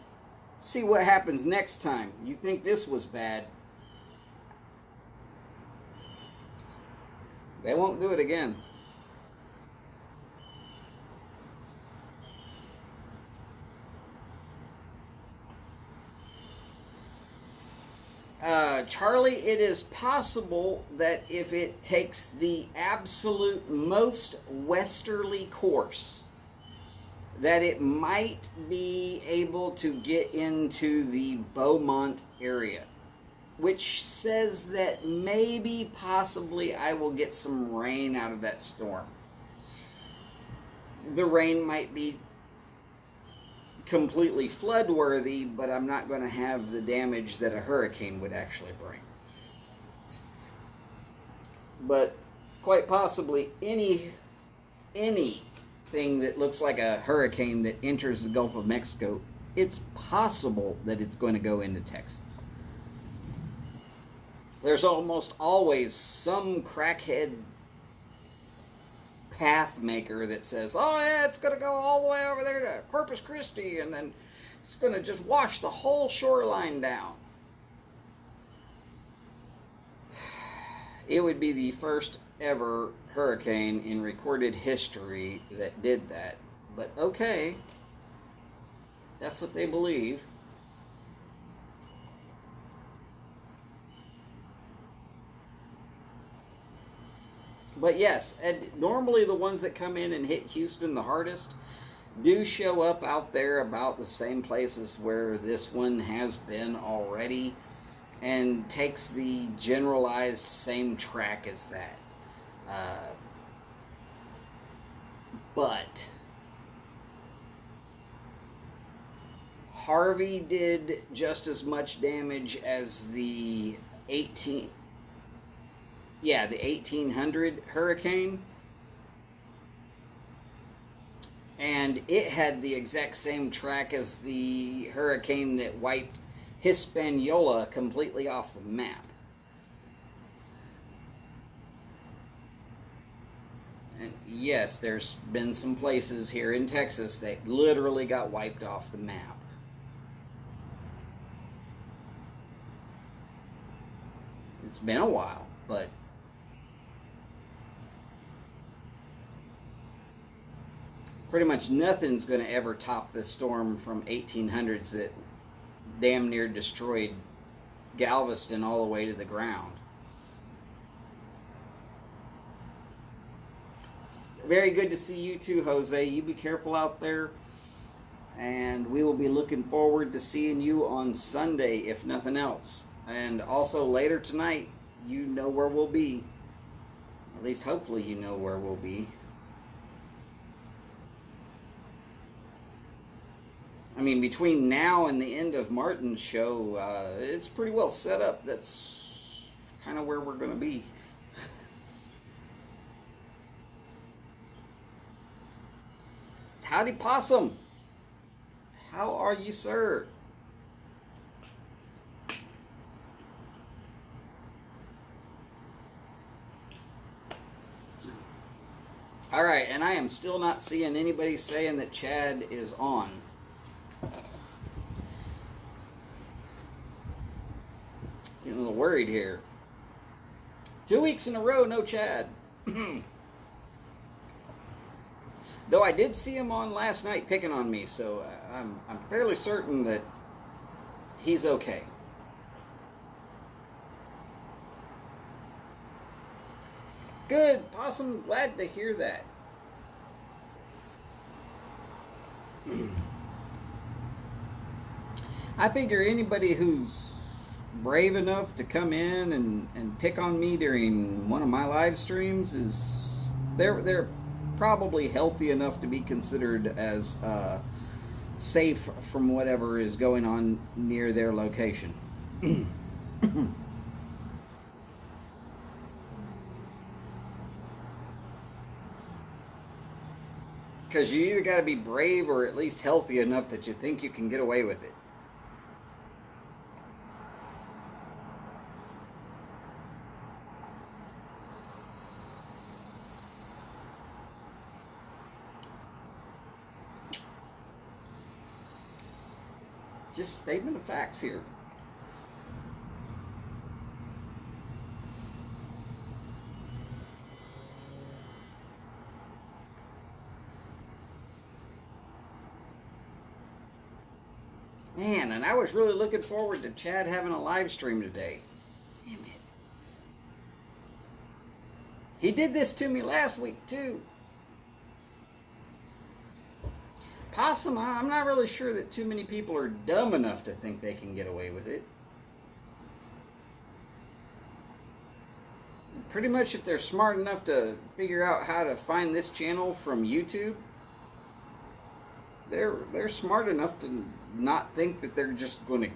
See what happens next time. You think this was bad. They won't do it again. Charlie, it is possible that if it takes the absolute most westerly course, that it might be able to get into the Beaumont area, which says that maybe, possibly, I will get some rain out of that storm. The rain might be completely flood worthy, but I'm not going to have the damage that a hurricane would actually bring. But quite possibly anything that looks like a hurricane that enters the Gulf of Mexico, it's possible that it's going to go into Texas. There's almost always some crackhead path maker that says, oh yeah, it's going to go all the way over there to Corpus Christi and then it's going to just wash the whole shoreline down. It would be the first ever hurricane in recorded history that did that. But okay, that's what they believe. But yes, and normally the ones that come in and hit Houston the hardest do show up out there about the same places where this one has been already and takes the generalized same track as that. But Harvey did just as much damage as the 1800 hurricane, and it had the exact same track as the hurricane that wiped Hispaniola completely off the map. And yes, there's been some places here in Texas that literally got wiped off the map. It's been a while, but pretty much nothing's going to ever top the storm from 1800s that damn near destroyed Galveston all the way to the ground. Very good to see you too, Jose. You be careful out there. And we will be looking forward to seeing you on Sunday, if nothing else. And also later tonight, you know where we'll be. At least hopefully you know where we'll be. I mean, between now and the end of Martin's show, it's pretty well set up. That's kind of where we're going to be. Howdy, Possum. How are you, sir? All right, and I am still not seeing anybody saying that Chad is on. Getting a little worried here. 2 weeks in a row, no Chad. Though I did see him on last night picking on me, so I'm fairly certain that he's okay. Good, Possum. Glad to hear that. I figure anybody who's brave enough to come in and pick on me during one of my live streams is they're probably healthy enough to be considered as safe from whatever is going on near their location. Because you either got to be brave or at least healthy enough that you think you can get away with it. Just statement of facts here. Man, and I was really looking forward to Chad having a live stream today. Damn it. He did this to me last week, too. Possum, I'm not really sure that too many people are dumb enough to think they can get away with it. Pretty much if they're smart enough to figure out how to find this channel from YouTube, they're smart enough to not think that they're just going to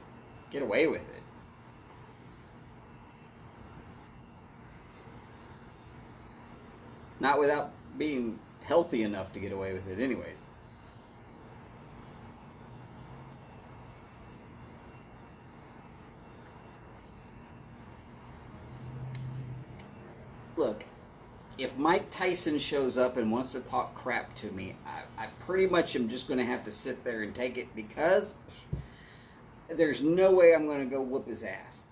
get away with it. Not without being healthy enough to get away with it anyways. Look, if Mike Tyson shows up and wants to talk crap to me, I pretty much am just going to have to sit there and take it, because there's no way I'm going to go whoop his ass.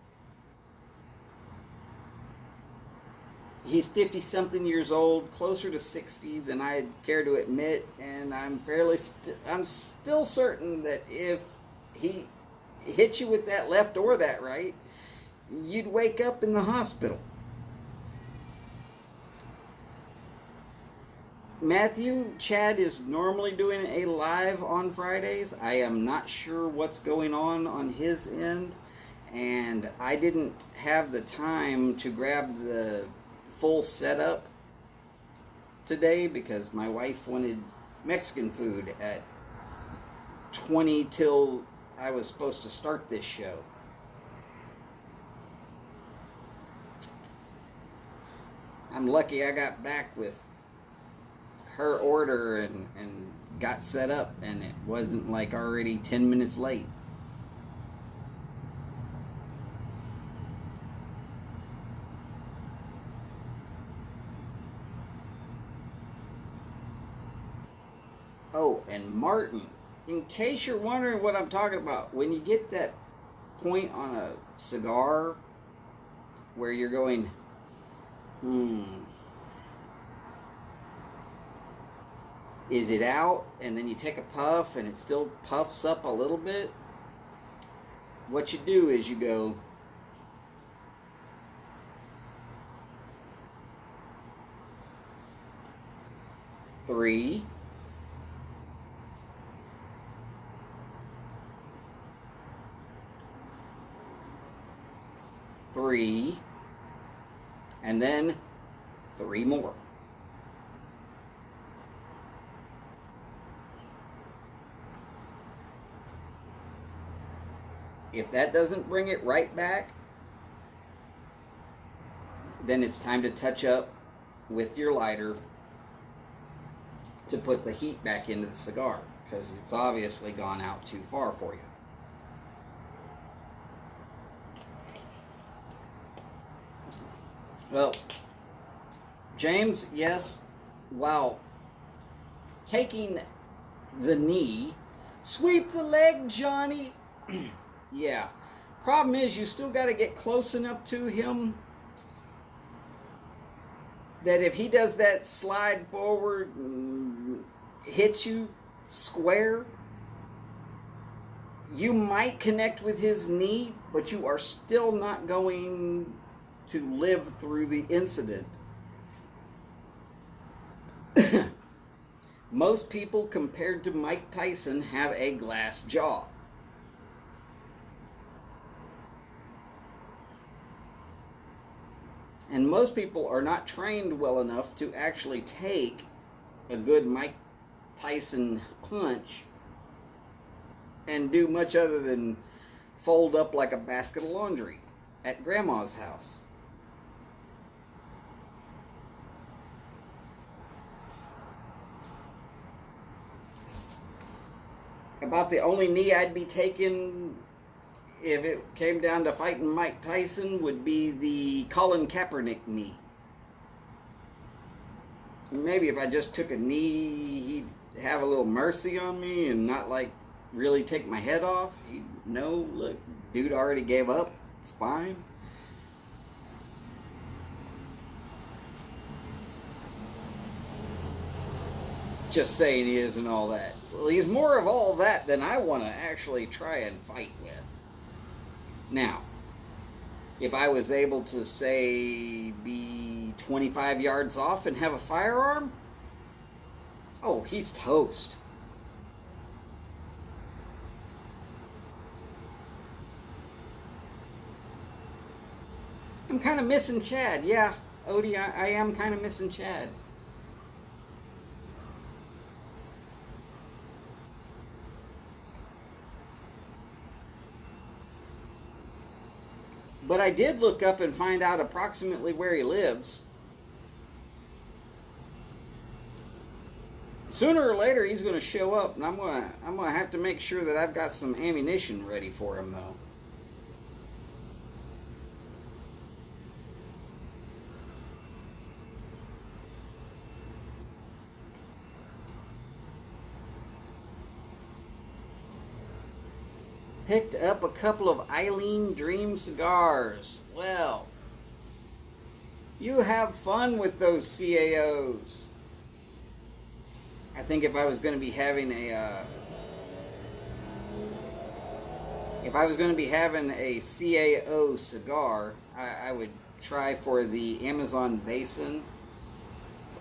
He's 50-something years old, closer to 60 than I'd care to admit, and I'm still certain that if he hit you with that left or that right, you'd wake up in the hospital. Matthew, Chad is normally doing a live on Fridays. I am not sure what's going on his end, and I didn't have the time to grab the full setup today because my wife wanted Mexican food at 20 till I was supposed to start this show. I'm lucky I got back with her order and got set up, and it wasn't like already 10 minutes late. Oh, and Martin, in case you're wondering what I'm talking about, when you get that point on a cigar where you're going, is it out? And then you take a puff and it still puffs up a little bit. What you do is you go, three, and then 3 more. If that doesn't bring it right back, then it's time to touch up with your lighter to put the heat back into the cigar, because it's obviously gone out too far for you. Well, James, yes, while taking the knee, sweep the leg, Johnny. Yeah. Problem is, you still got to get close enough to him that if he does that slide forward and hits you square, you might connect with his knee, but you are still not going to live through the incident. Most people, compared to Mike Tyson, have a glass jaw. And most people are not trained well enough to actually take a good Mike Tyson punch and do much other than fold up like a basket of laundry at Grandma's house. About the only knee I'd be taking if it came down to fighting Mike Tyson would be the Colin Kaepernick knee. Maybe if I just took a knee, he'd have a little mercy on me and not like really take my head off. He'd know, look, dude already gave up. It's fine. Just saying he isn't all that. Well, he's more of all that than I want to actually try and fight with. Now, if I was able to, say, be 25 yards off and have a firearm, oh, he's toast. I'm kind of missing Chad. Yeah, Odie, I am kind of missing Chad. But I did look up and find out approximately where he lives. Sooner or later, he's going to show up, and I'm going to have to make sure that I've got some ammunition ready for him, though. Picked up a couple of Eileen Dream cigars. Well, you have fun with those CAOs. I think if I was going to be having a CAO cigar, I would try for the Amazon Basin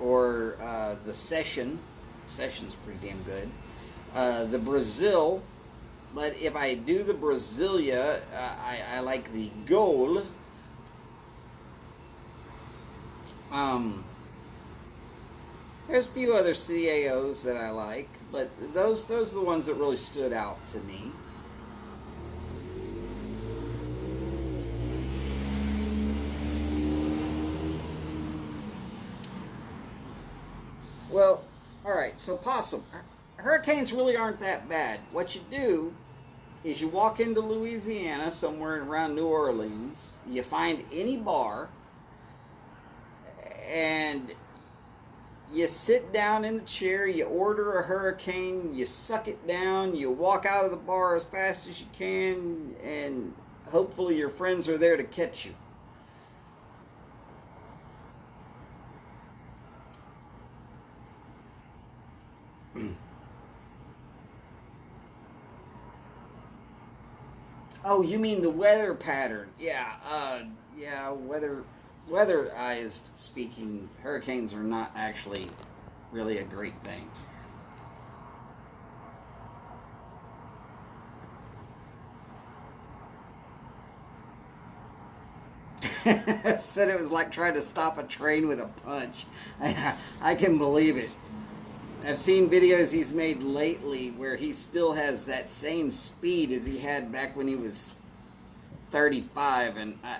or the Session. Session's pretty damn good. The Brazil. But if I do the Brasilia, I like the Gold. There's a few other CAOs that I like, but those are the ones that really stood out to me. Well, alright, so possum. Hurricanes really aren't that bad. What you do is you walk into Louisiana, somewhere around New Orleans, you find any bar, and you sit down in the chair, you order a hurricane, you suck it down, you walk out of the bar as fast as you can, and hopefully your friends are there to catch you. Oh, you mean the weather pattern? Yeah, weatherized speaking, hurricanes are not actually really a great thing. Said it was like trying to stop a train with a punch. I can believe it. I've seen videos he's made lately where he still has that same speed as he had back when he was 35, and I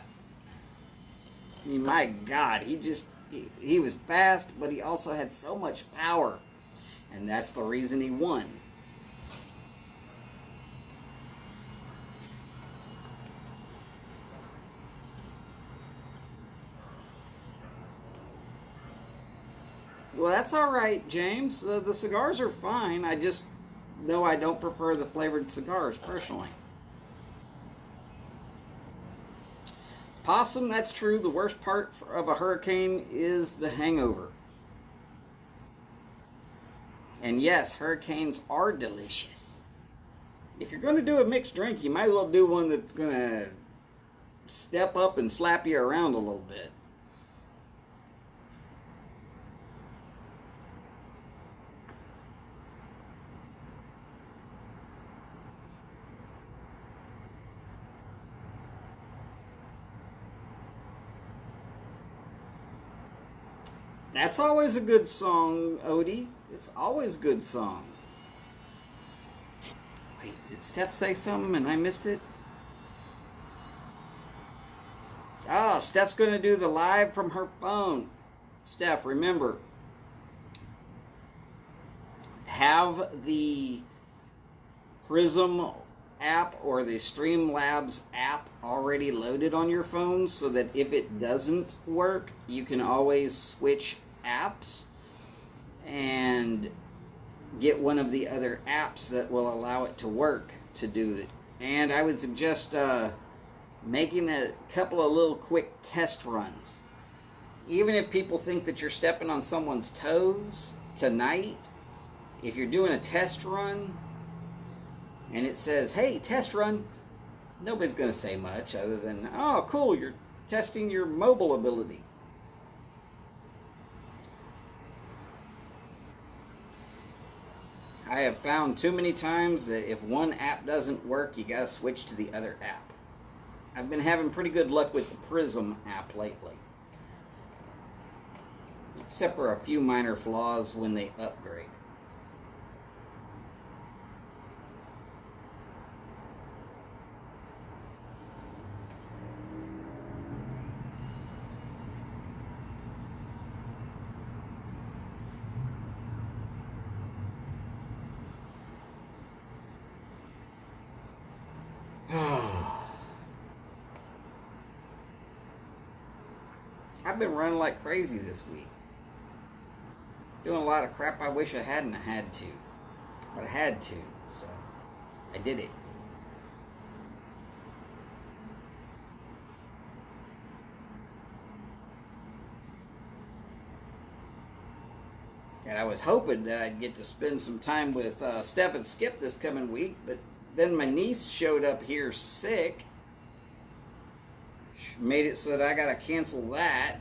mean, my God, he was fast, but he also had so much power, and that's the reason he won. Well, that's all right, James. The cigars are fine. I just know I don't prefer the flavored cigars, personally. Possum, that's true. The worst part of a hurricane is the hangover. And yes, hurricanes are delicious. If you're going to do a mixed drink, you might as well do one that's going to step up and slap you around a little bit. That's always a good song, Odie. It's always a good song. Wait, did Steph say something and I missed it? Oh, Steph's going to do the live from her phone. Steph, remember, have the Prism app or the Streamlabs app already loaded on your phone so that if it doesn't work, you can always switch apps and get one of the other apps that will allow it to work to do it. And I would suggest making a couple of little quick test runs. Even if people think that you're stepping on someone's toes tonight, if you're doing a test run and it says, hey, test run, nobody's going to say much other than, oh, cool, you're testing your mobile ability. I have found too many times that if one app doesn't work, you got to switch to the other app. I've been having pretty good luck with the Prism app lately. Except for a few minor flaws when they upgrade. I've been running like crazy this week. Doing a lot of crap I wish I hadn't had to. But I had to, so I did it. And I was hoping that I'd get to spend some time with Steph and Skip this coming week, but then my niece showed up here sick. Made it so that I gotta cancel that.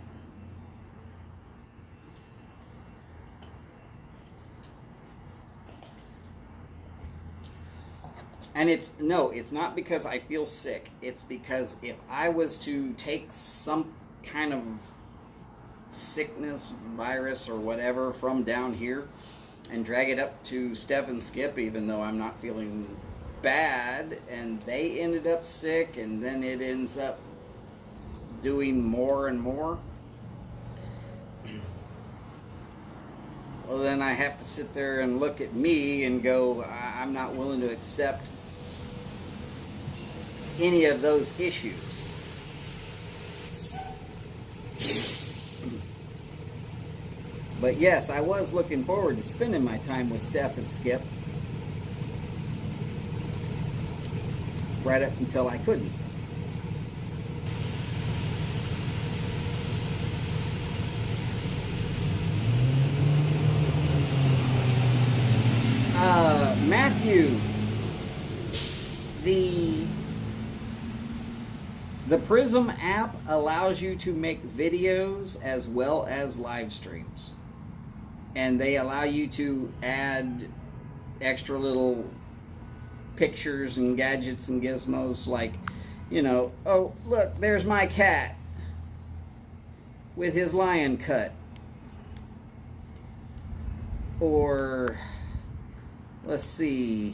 And it's not because I feel sick. It's because if I was to take some kind of sickness, virus, or whatever from down here and drag it up to Steph and Skip, even though I'm not feeling bad, and they ended up sick, and then it ends up doing more and more, well, then I have to sit there and look at me and go, I'm not willing to accept any of those issues. But yes, I was looking forward to spending my time with Steph and Skip right up until I couldn't. Matthew, the Prism app allows you to make videos as well as live streams. And they allow you to add extra little pictures and gadgets and gizmos like, you know, oh, look, there's my cat with his lion cut. Or, let's see,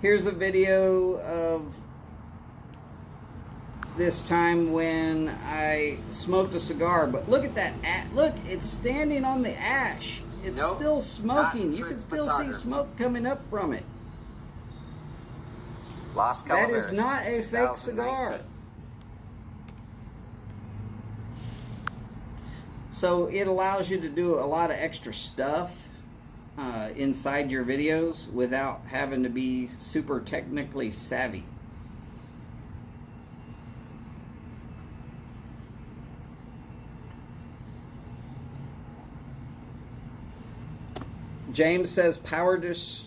Here's a video of this time when I smoked a cigar, but look at that, look, it's standing on the ash. It's still smoking. You can still see smoke coming up from it. That is not a fake cigar. So it allows you to do a lot of extra stuff inside your videos without having to be super technically savvy. James says power dissector.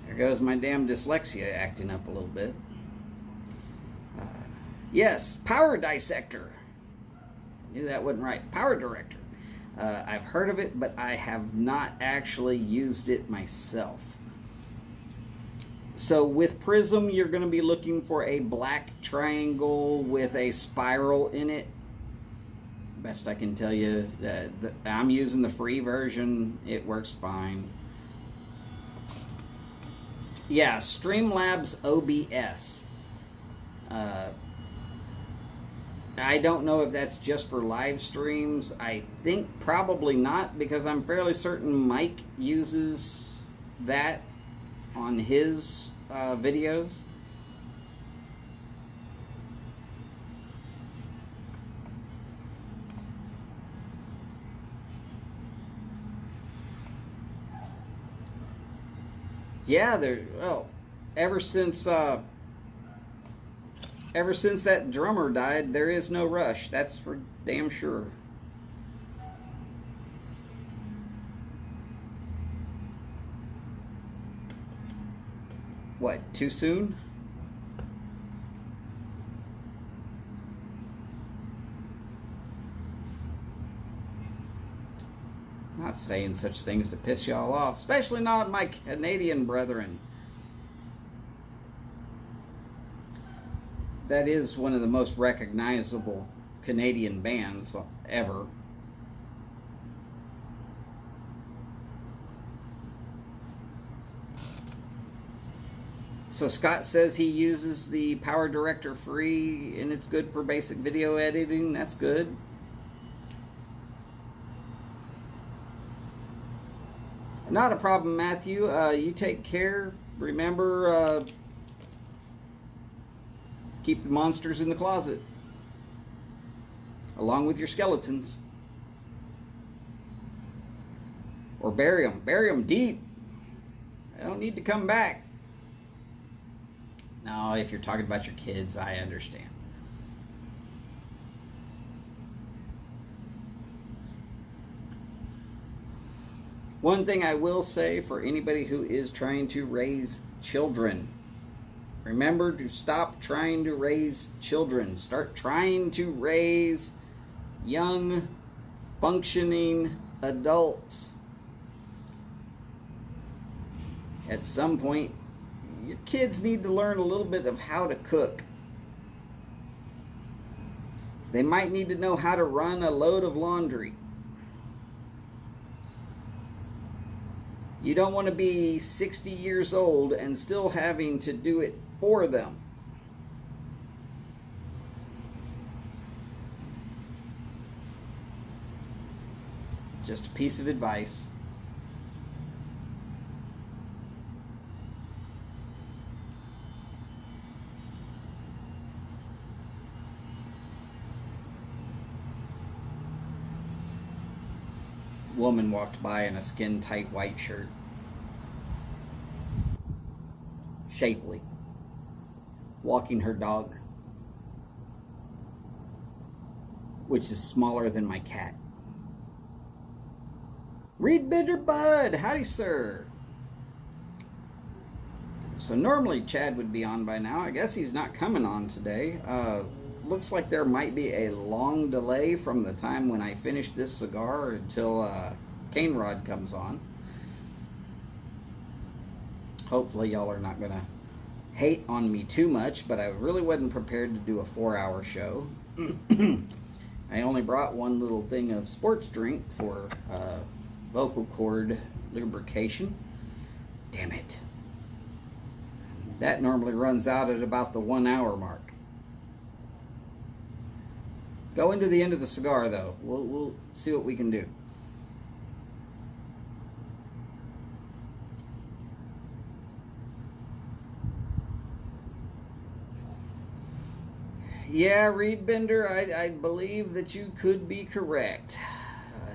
There goes my damn dyslexia acting up a little bit. Yes, power dissector. Knew that wasn't right. Power director. I've heard of it, but I have not actually used it myself. So with Prism, you're going to be looking for a black triangle with a spiral in it. Best I can tell you, I'm using the free version. It works fine. Yeah, Streamlabs OBS. I don't know if that's just for live streams. I think probably not, because I'm fairly certain Mike uses that on his videos. Yeah, ever since that drummer died, there is no Rush. That's for damn sure. What, too soon? Not saying such things to piss y'all off, especially not my Canadian brethren. That is one of the most recognizable Canadian bands ever. So Scott says he uses the Power Director free and it's good for basic video editing. That's good. Not a problem, Matthew. You take care. Remember, keep the monsters in the closet, along with your skeletons. Or bury them. Bury them deep. They don't need to come back. No, if you're talking about your kids, I understand. One thing I will say for anybody who is trying to raise children, remember to stop trying to raise children. Start trying to raise young, functioning adults. At some point, your kids need to learn a little bit of how to cook. They might need to know how to run a load of laundry. You don't want to be 60 years old and still having to do it for them. Just a piece of advice. Woman walked by in a skin-tight white shirt. Shapely. Walking her dog, which is smaller than my cat. Reed Bitter Bud, howdy sir. So normally Chad would be on by now. I guess he's not coming on today. Looks like there might be a long delay from the time when I finish this cigar until Cane Rod comes on. Hopefully y'all are not going to hate on me too much, but I really wasn't prepared to do a 4-hour show. I only brought one little thing of sports drink for vocal cord lubrication. Damn it. That normally runs out at about the 1 hour mark. Go into the end of the cigar though. We'll see what we can do. Yeah, Reed Bender, I believe that you could be correct.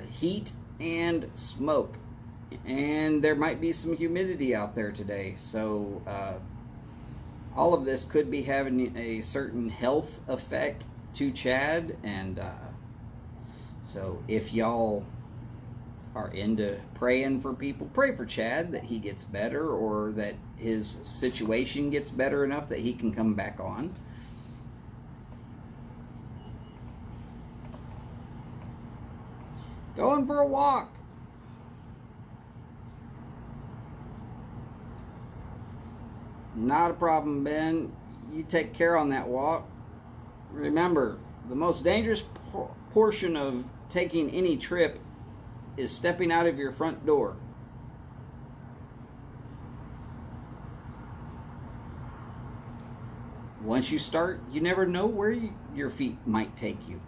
Heat and smoke. And there might be some humidity out there today. So all of this could be having a certain health effect to Chad. And so if y'all are into praying for people, pray for Chad that he gets better, or that his situation gets better enough that he can come back on. Going for a walk. Not a problem, Ben. You take care on that walk. Remember, the most dangerous portion of taking any trip is stepping out of your front door. Once you start, you never know where your feet might take you.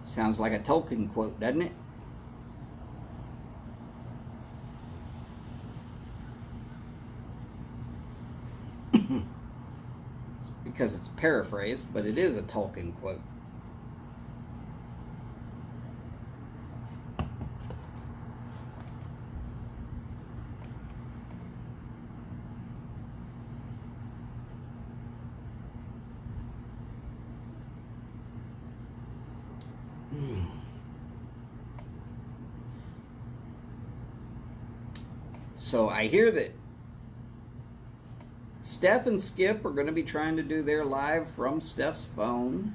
Sounds like a Tolkien quote, doesn't it? It's because it's paraphrased, but it is a Tolkien quote. So I hear that Steph and Skip are going to be trying to do their live from Steph's phone.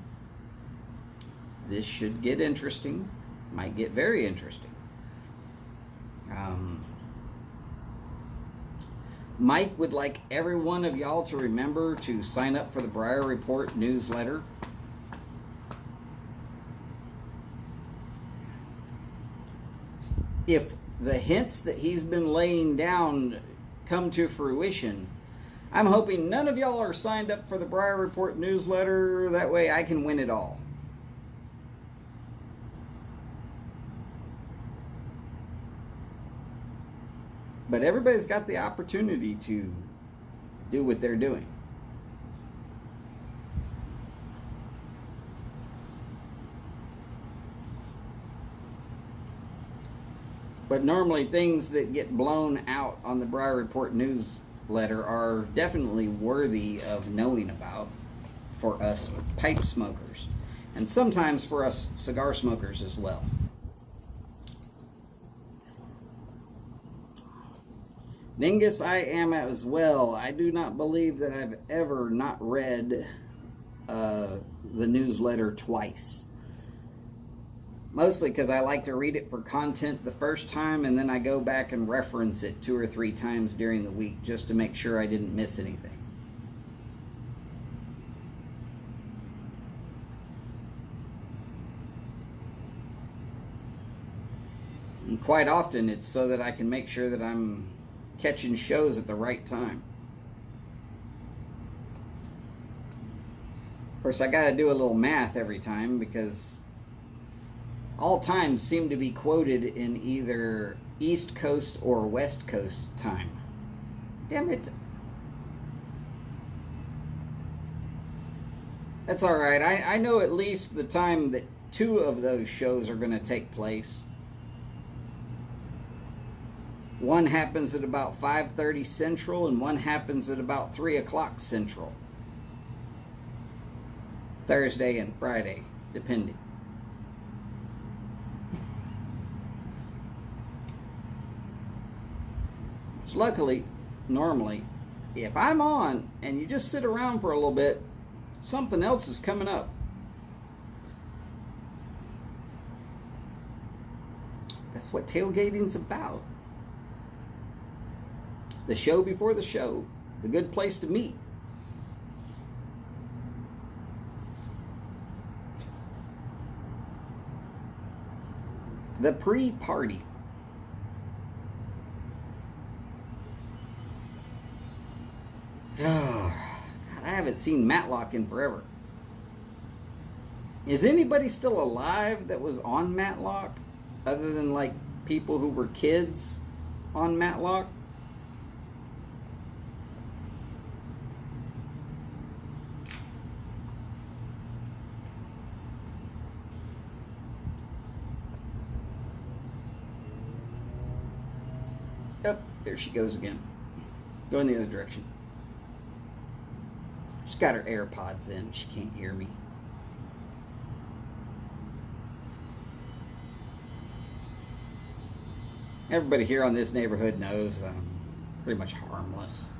This should get interesting. Might get very interesting. Mike would like every one of y'all to remember to sign up for the Briar Report newsletter. If the hints that he's been laying down come to fruition, I'm hoping none of y'all are signed up for the Briar Report newsletter. That way I can win it all. But everybody's got the opportunity to do what they're doing. But normally things that get blown out on the Briar Report newsletter are definitely worthy of knowing about for us pipe smokers. And sometimes for us cigar smokers as well. Ningus, I am as well. I do not believe that I've ever not read the newsletter twice. Mostly because I like to read it for content the first time, and then I go back and reference it 2 or 3 times during the week just to make sure I didn't miss anything. And quite often it's so that I can make sure that I'm catching shows at the right time. Of course, I got to do a little math every time because all times seem to be quoted in either East Coast or West Coast time. Damn it. That's all right. I know at least the time that 2 of those shows are going to take place. One happens at about 5:30 Central, and one happens at about 3 o'clock Central. Thursday and Friday, depending. So luckily, normally, if I'm on and you just sit around for a little bit, something else is coming up. That's what tailgating's about. The show before the show, the good place to meet. The pre-party. Oh, God, I haven't seen Matlock in forever. Is anybody still alive that was on Matlock? Other than like people who were kids on Matlock? Oh, there she goes again. Going the other direction. She's got her AirPods in. She can't hear me. Everybody here on this neighborhood knows I'm pretty much harmless.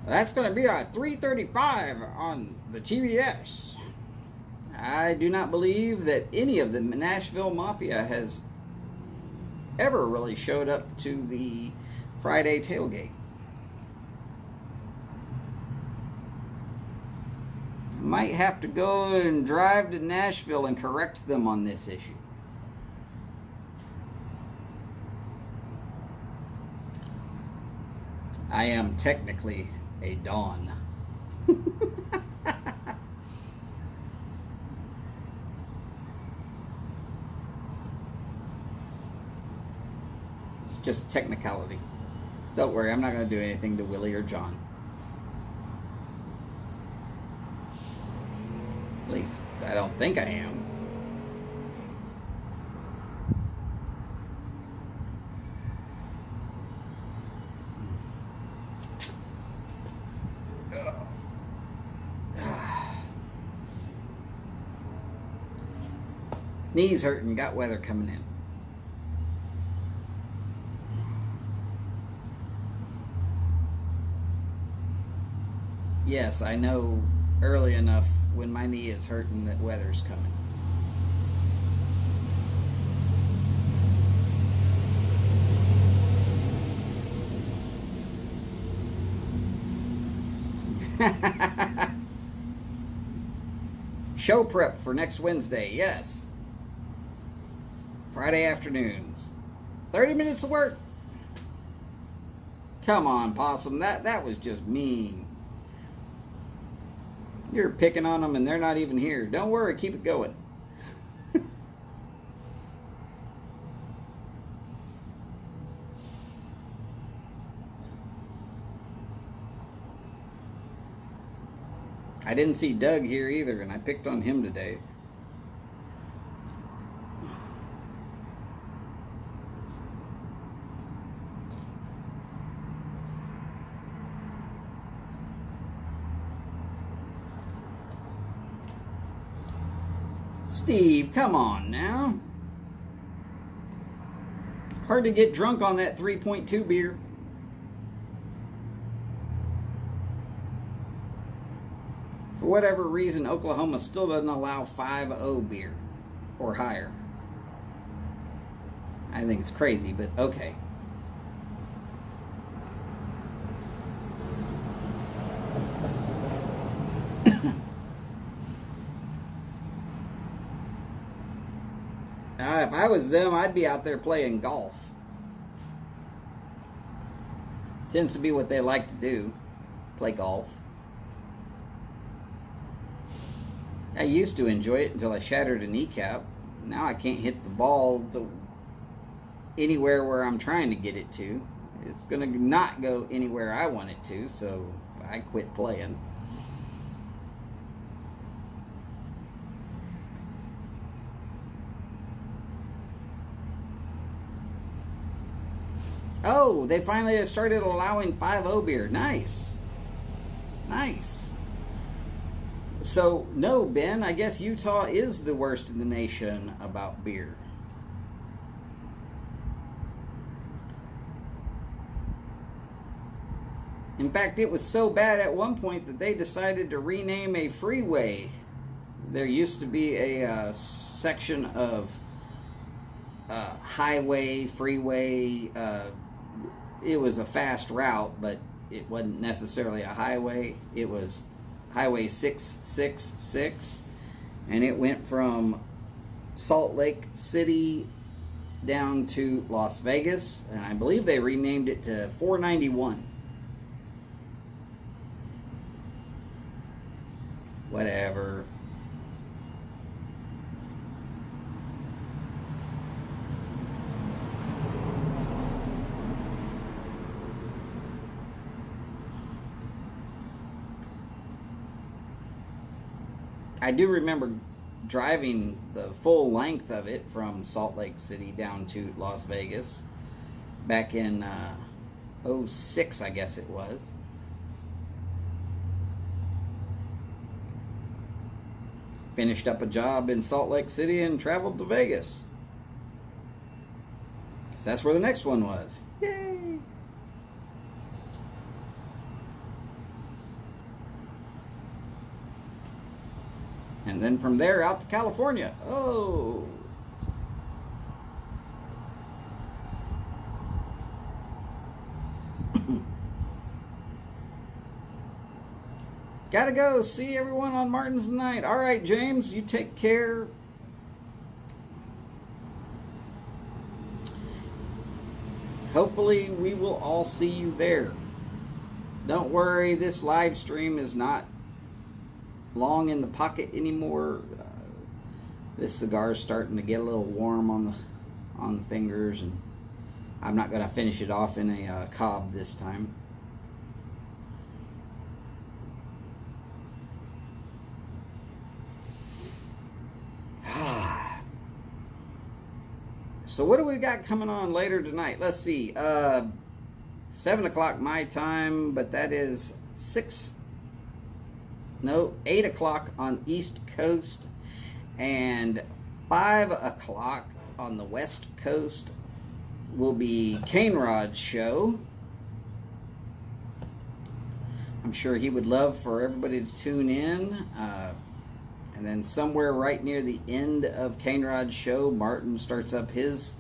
That's going to be at 3:35 on the TBS. I do not believe that any of the Nashville Mafia has ever really showed up to the Friday tailgate. Might have to go and drive to Nashville and correct them on this issue. I am technically a Dawn. It's just a technicality. Don't worry, I'm not going to do anything to Willie or John. At least, I don't think I am. Knees hurting, got weather coming in. Yes, I know early enough when my knee is hurting that weather's coming. Show prep for next Wednesday, yes. Friday afternoons. 30 minutes of work. Come on, Possum. That was just mean. You're picking on them and they're not even here. Don't worry, keep it going. I didn't see Doug here either, and I picked on him today. Steve, come on now. Hard to get drunk on that 3.2 beer. For whatever reason, Oklahoma still doesn't allow 5.0 beer or higher. I think it's crazy, but okay. If I was them, I'd be out there playing golf. Tends to be what they like to do, play golf. I used to enjoy it until I shattered a kneecap. Now I can't hit the ball to anywhere where I'm trying to get it to. It's going to not go anywhere I want it to, so I quit playing. Oh, they finally started allowing 5.0 beer. Nice. Nice. So, no, Ben, I guess Utah is the worst in the nation about beer. In fact, it was so bad at one point that they decided to rename a freeway. There used to be a section of highway, freeway. It was a fast route, but it wasn't necessarily a highway. It was Highway 666, and it went from Salt Lake City down to Las Vegas, and I believe they renamed it to 491. Whatever. I do remember driving the full length of it from Salt Lake City down to Las Vegas back in '06, I guess it was. Finished up a job in Salt Lake City and traveled to Vegas, 'cause that's where the next one was. Yay! And then from there out to California. Oh. Gotta go. See everyone on Martin's night. All right, James, you take care. Hopefully we will all see you there. Don't worry, this live stream is not long in the pocket anymore. This cigar is starting to get a little warm on the fingers, and I'm not going to finish it off in a cob this time. So what do we got coming on later tonight? Let's see. 7 o'clock my time, but that is 8 o'clock on East Coast, and 5 o'clock on the West Coast will be Cane Rod's show. I'm sure he would love for everybody to tune in. And then somewhere right near the end of Cane Rod's show, Martin starts up his,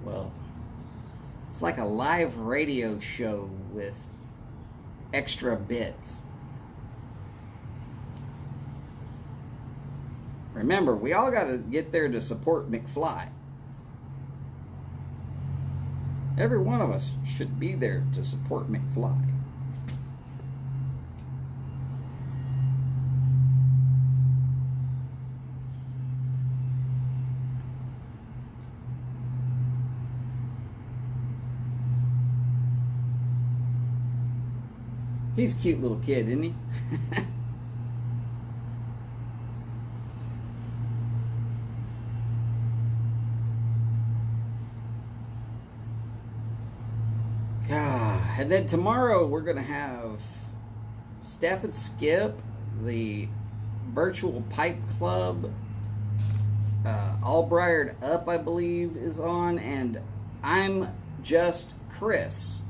well, it's like a live radio show with extra bits. Remember, we all got to get there to support McFly. Every one of us should be there to support McFly. He's a cute little kid, isn't he? And then tomorrow we're going to have Steph and Skip, the virtual pipe club. All Briared Up, I believe, is on, and I'm Just Chris.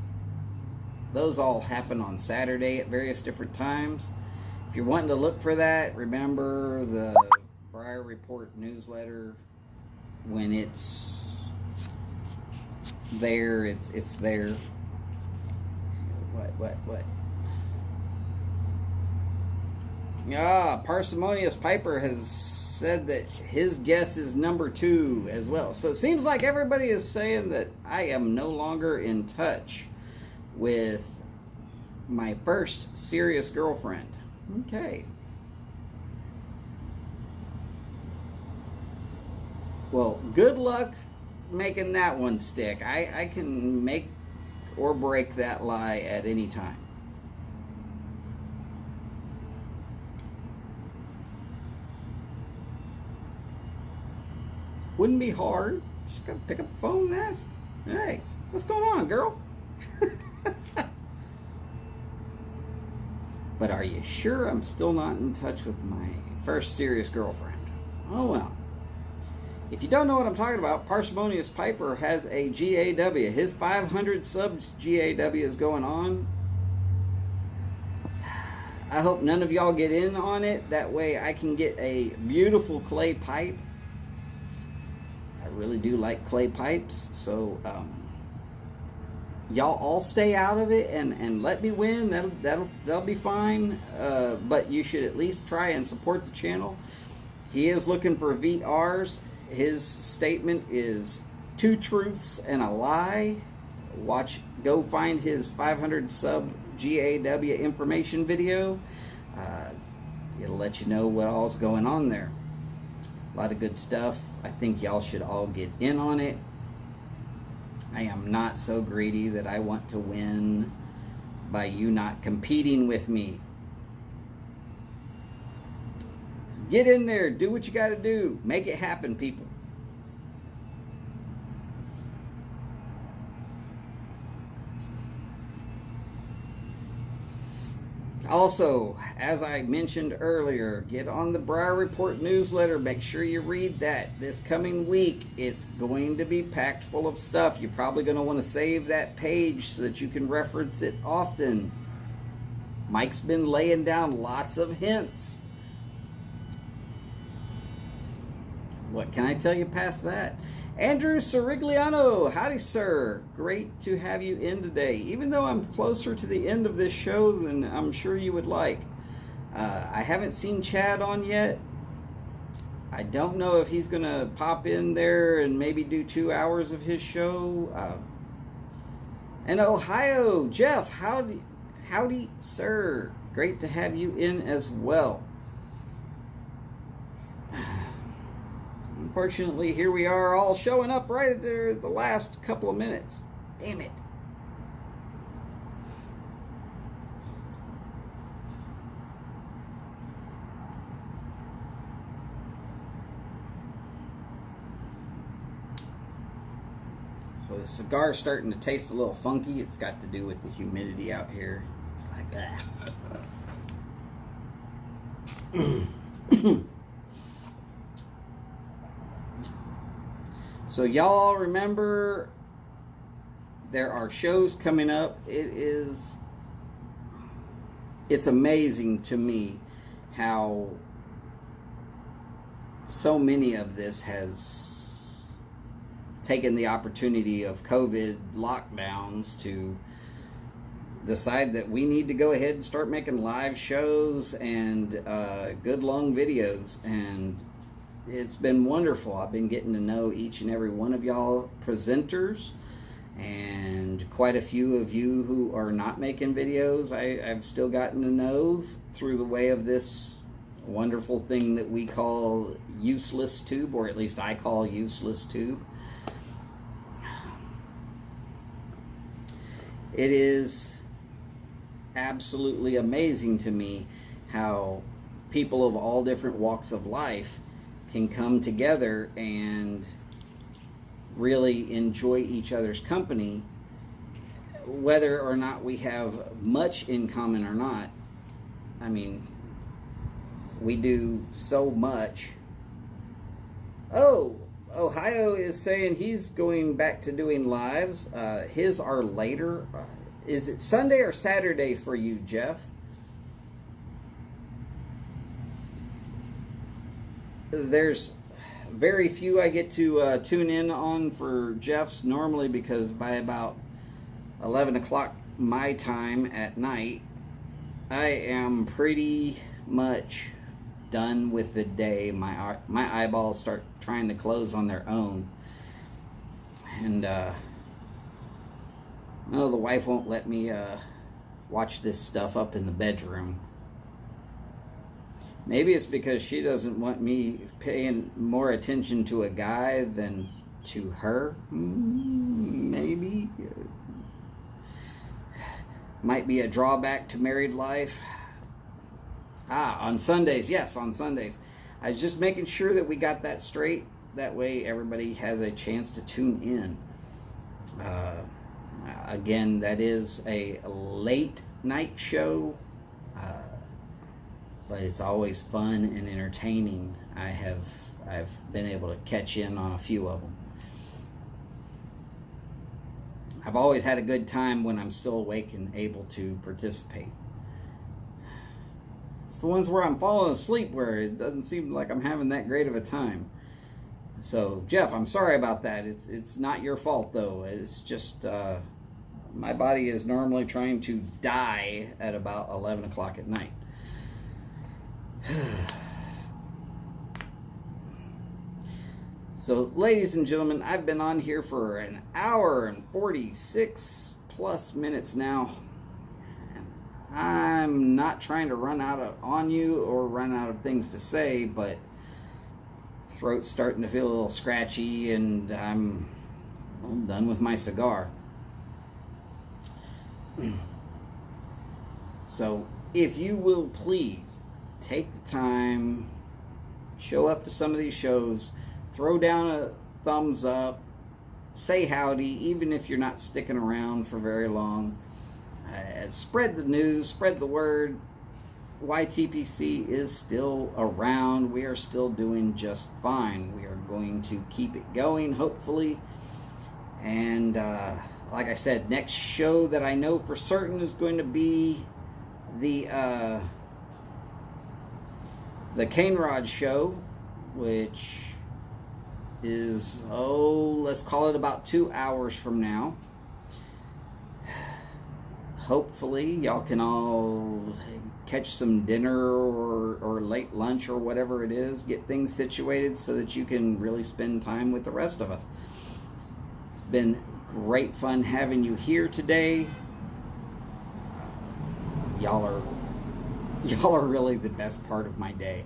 Those all happen on Saturday at various different times. If you're wanting to look for that, remember the Briar Report newsletter. When it's there, it's there. What? Parsimonious Piper has said that his guess is number 2 as well. So it seems like everybody is saying that I am no longer in touch with my first serious girlfriend. Okay. Well, good luck making that one stick. I can make or break that lie at any time. Wouldn't be hard. Just gotta pick up the phone and ask, hey, what's going on, girl? But are you sure I'm still not in touch with my first serious girlfriend? Oh well. If you don't know what I'm talking about, Parsimonious Piper has a GAW. His 500 subs GAW is going on. I hope none of y'all get in on it. That way I can get a beautiful clay pipe. really do like clay pipes. So y'all all stay out of it and let me win. That'll be fine. But you should at least try and support the channel. He is looking for VRs. His statement is 2 truths and a lie. Go find his 500 sub GAW information video. It'll let you know what all's going on there. A lot of good stuff. I think y'all should all get in on it. I am not so greedy that I want to win by you not competing with me. So get in there, do what you got to do, make it happen, people. Also, as I mentioned earlier, get on the Briar Report newsletter. Make sure you read that. This coming week, it's going to be packed full of stuff. You're probably going to want to save that page so that you can reference it often. Mike's been laying down lots of hints. What can I tell you past that? Andrew Sirigliano, howdy sir. Great to have you in today. Even though I'm closer to the end of this show than I'm sure you would like. I haven't seen Chad on yet. I don't know if he's going to pop in there and maybe do 2 hours of his show. And Ohio, Jeff, howdy sir. Great to have you in as well. Unfortunately, here we are all showing up right at the last couple of minutes. Damn it. So the cigar's starting to taste a little funky. It's got to do with the humidity out here. It's like that. So y'all remember there are shows coming up. It's amazing to me how so many of this has taken the opportunity of COVID lockdowns to decide that we need to go ahead and start making live shows and good long videos. And it's been wonderful. I've been getting to know each and every one of y'all presenters, and quite a few of you who are not making videos I've still gotten to know through the way of this wonderful thing that we call Useless Tube, or at least I call Useless Tube. It is absolutely amazing to me how people of all different walks of life can come together and really enjoy each other's company, whether or not we have much in common or not. I mean, we do so much. Oh, Ohio is saying he's going back to doing lives. His are later. Is it Sunday or Saturday for you, Jeff? There's very few I get to tune in on for Jeff's normally, because by about 11 o'clock my time at night, I am pretty much done with the day. My eyeballs start trying to close on their own. And no, the wife won't let me watch this stuff up in the bedroom. Maybe it's because she doesn't want me paying more attention to a guy than to her. Maybe. Might be a drawback to married life. On Sundays. Yes, on Sundays. I was just making sure that we got that straight. That way everybody has a chance to tune in. Again, that is a late night show. But it's always fun and entertaining. I've been able to catch in on a few of them. I've always had a good time when I'm still awake and able to participate. It's the ones where I'm falling asleep where it doesn't seem like I'm having that great of a time. So Jeff, I'm sorry about that. It's not your fault though. It's just my body is normally trying to die at about 11 o'clock at night. So, ladies and gentlemen, I've been on here for an hour and 46 plus minutes now. I'm not trying to run on you or run out of things to say, but throat's starting to feel a little scratchy, and I'm done with my cigar. So, if you will please take the time, show up to some of these shows, throw down a thumbs up, say howdy, even if you're not sticking around for very long. Spread the news, spread the word. YTPC is still around. We are still doing just fine. We are going to keep it going, hopefully. And like I said, next show that I know for certain is going to be the Cane Rod show, which is, let's call it about 2 hours from now. Hopefully y'all can all catch some dinner or late lunch or whatever it is, get things situated so that you can really spend time with the rest of us. It's been great fun having you here today. Y'all are really the best part of my day.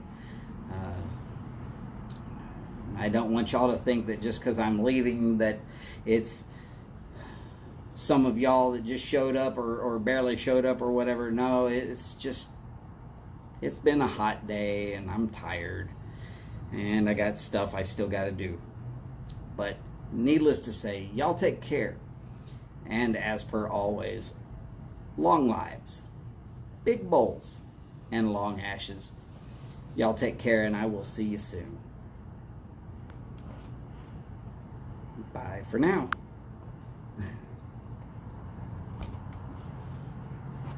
I don't want y'all to think that just because I'm leaving that it's some of y'all that just showed up or barely showed up or whatever. No, it's been a hot day and I'm tired and I got stuff I still got to do. But needless to say, y'all take care. And as per always, long lives, big bowls, and long ashes. Y'all take care, and I will see you soon. Bye for now.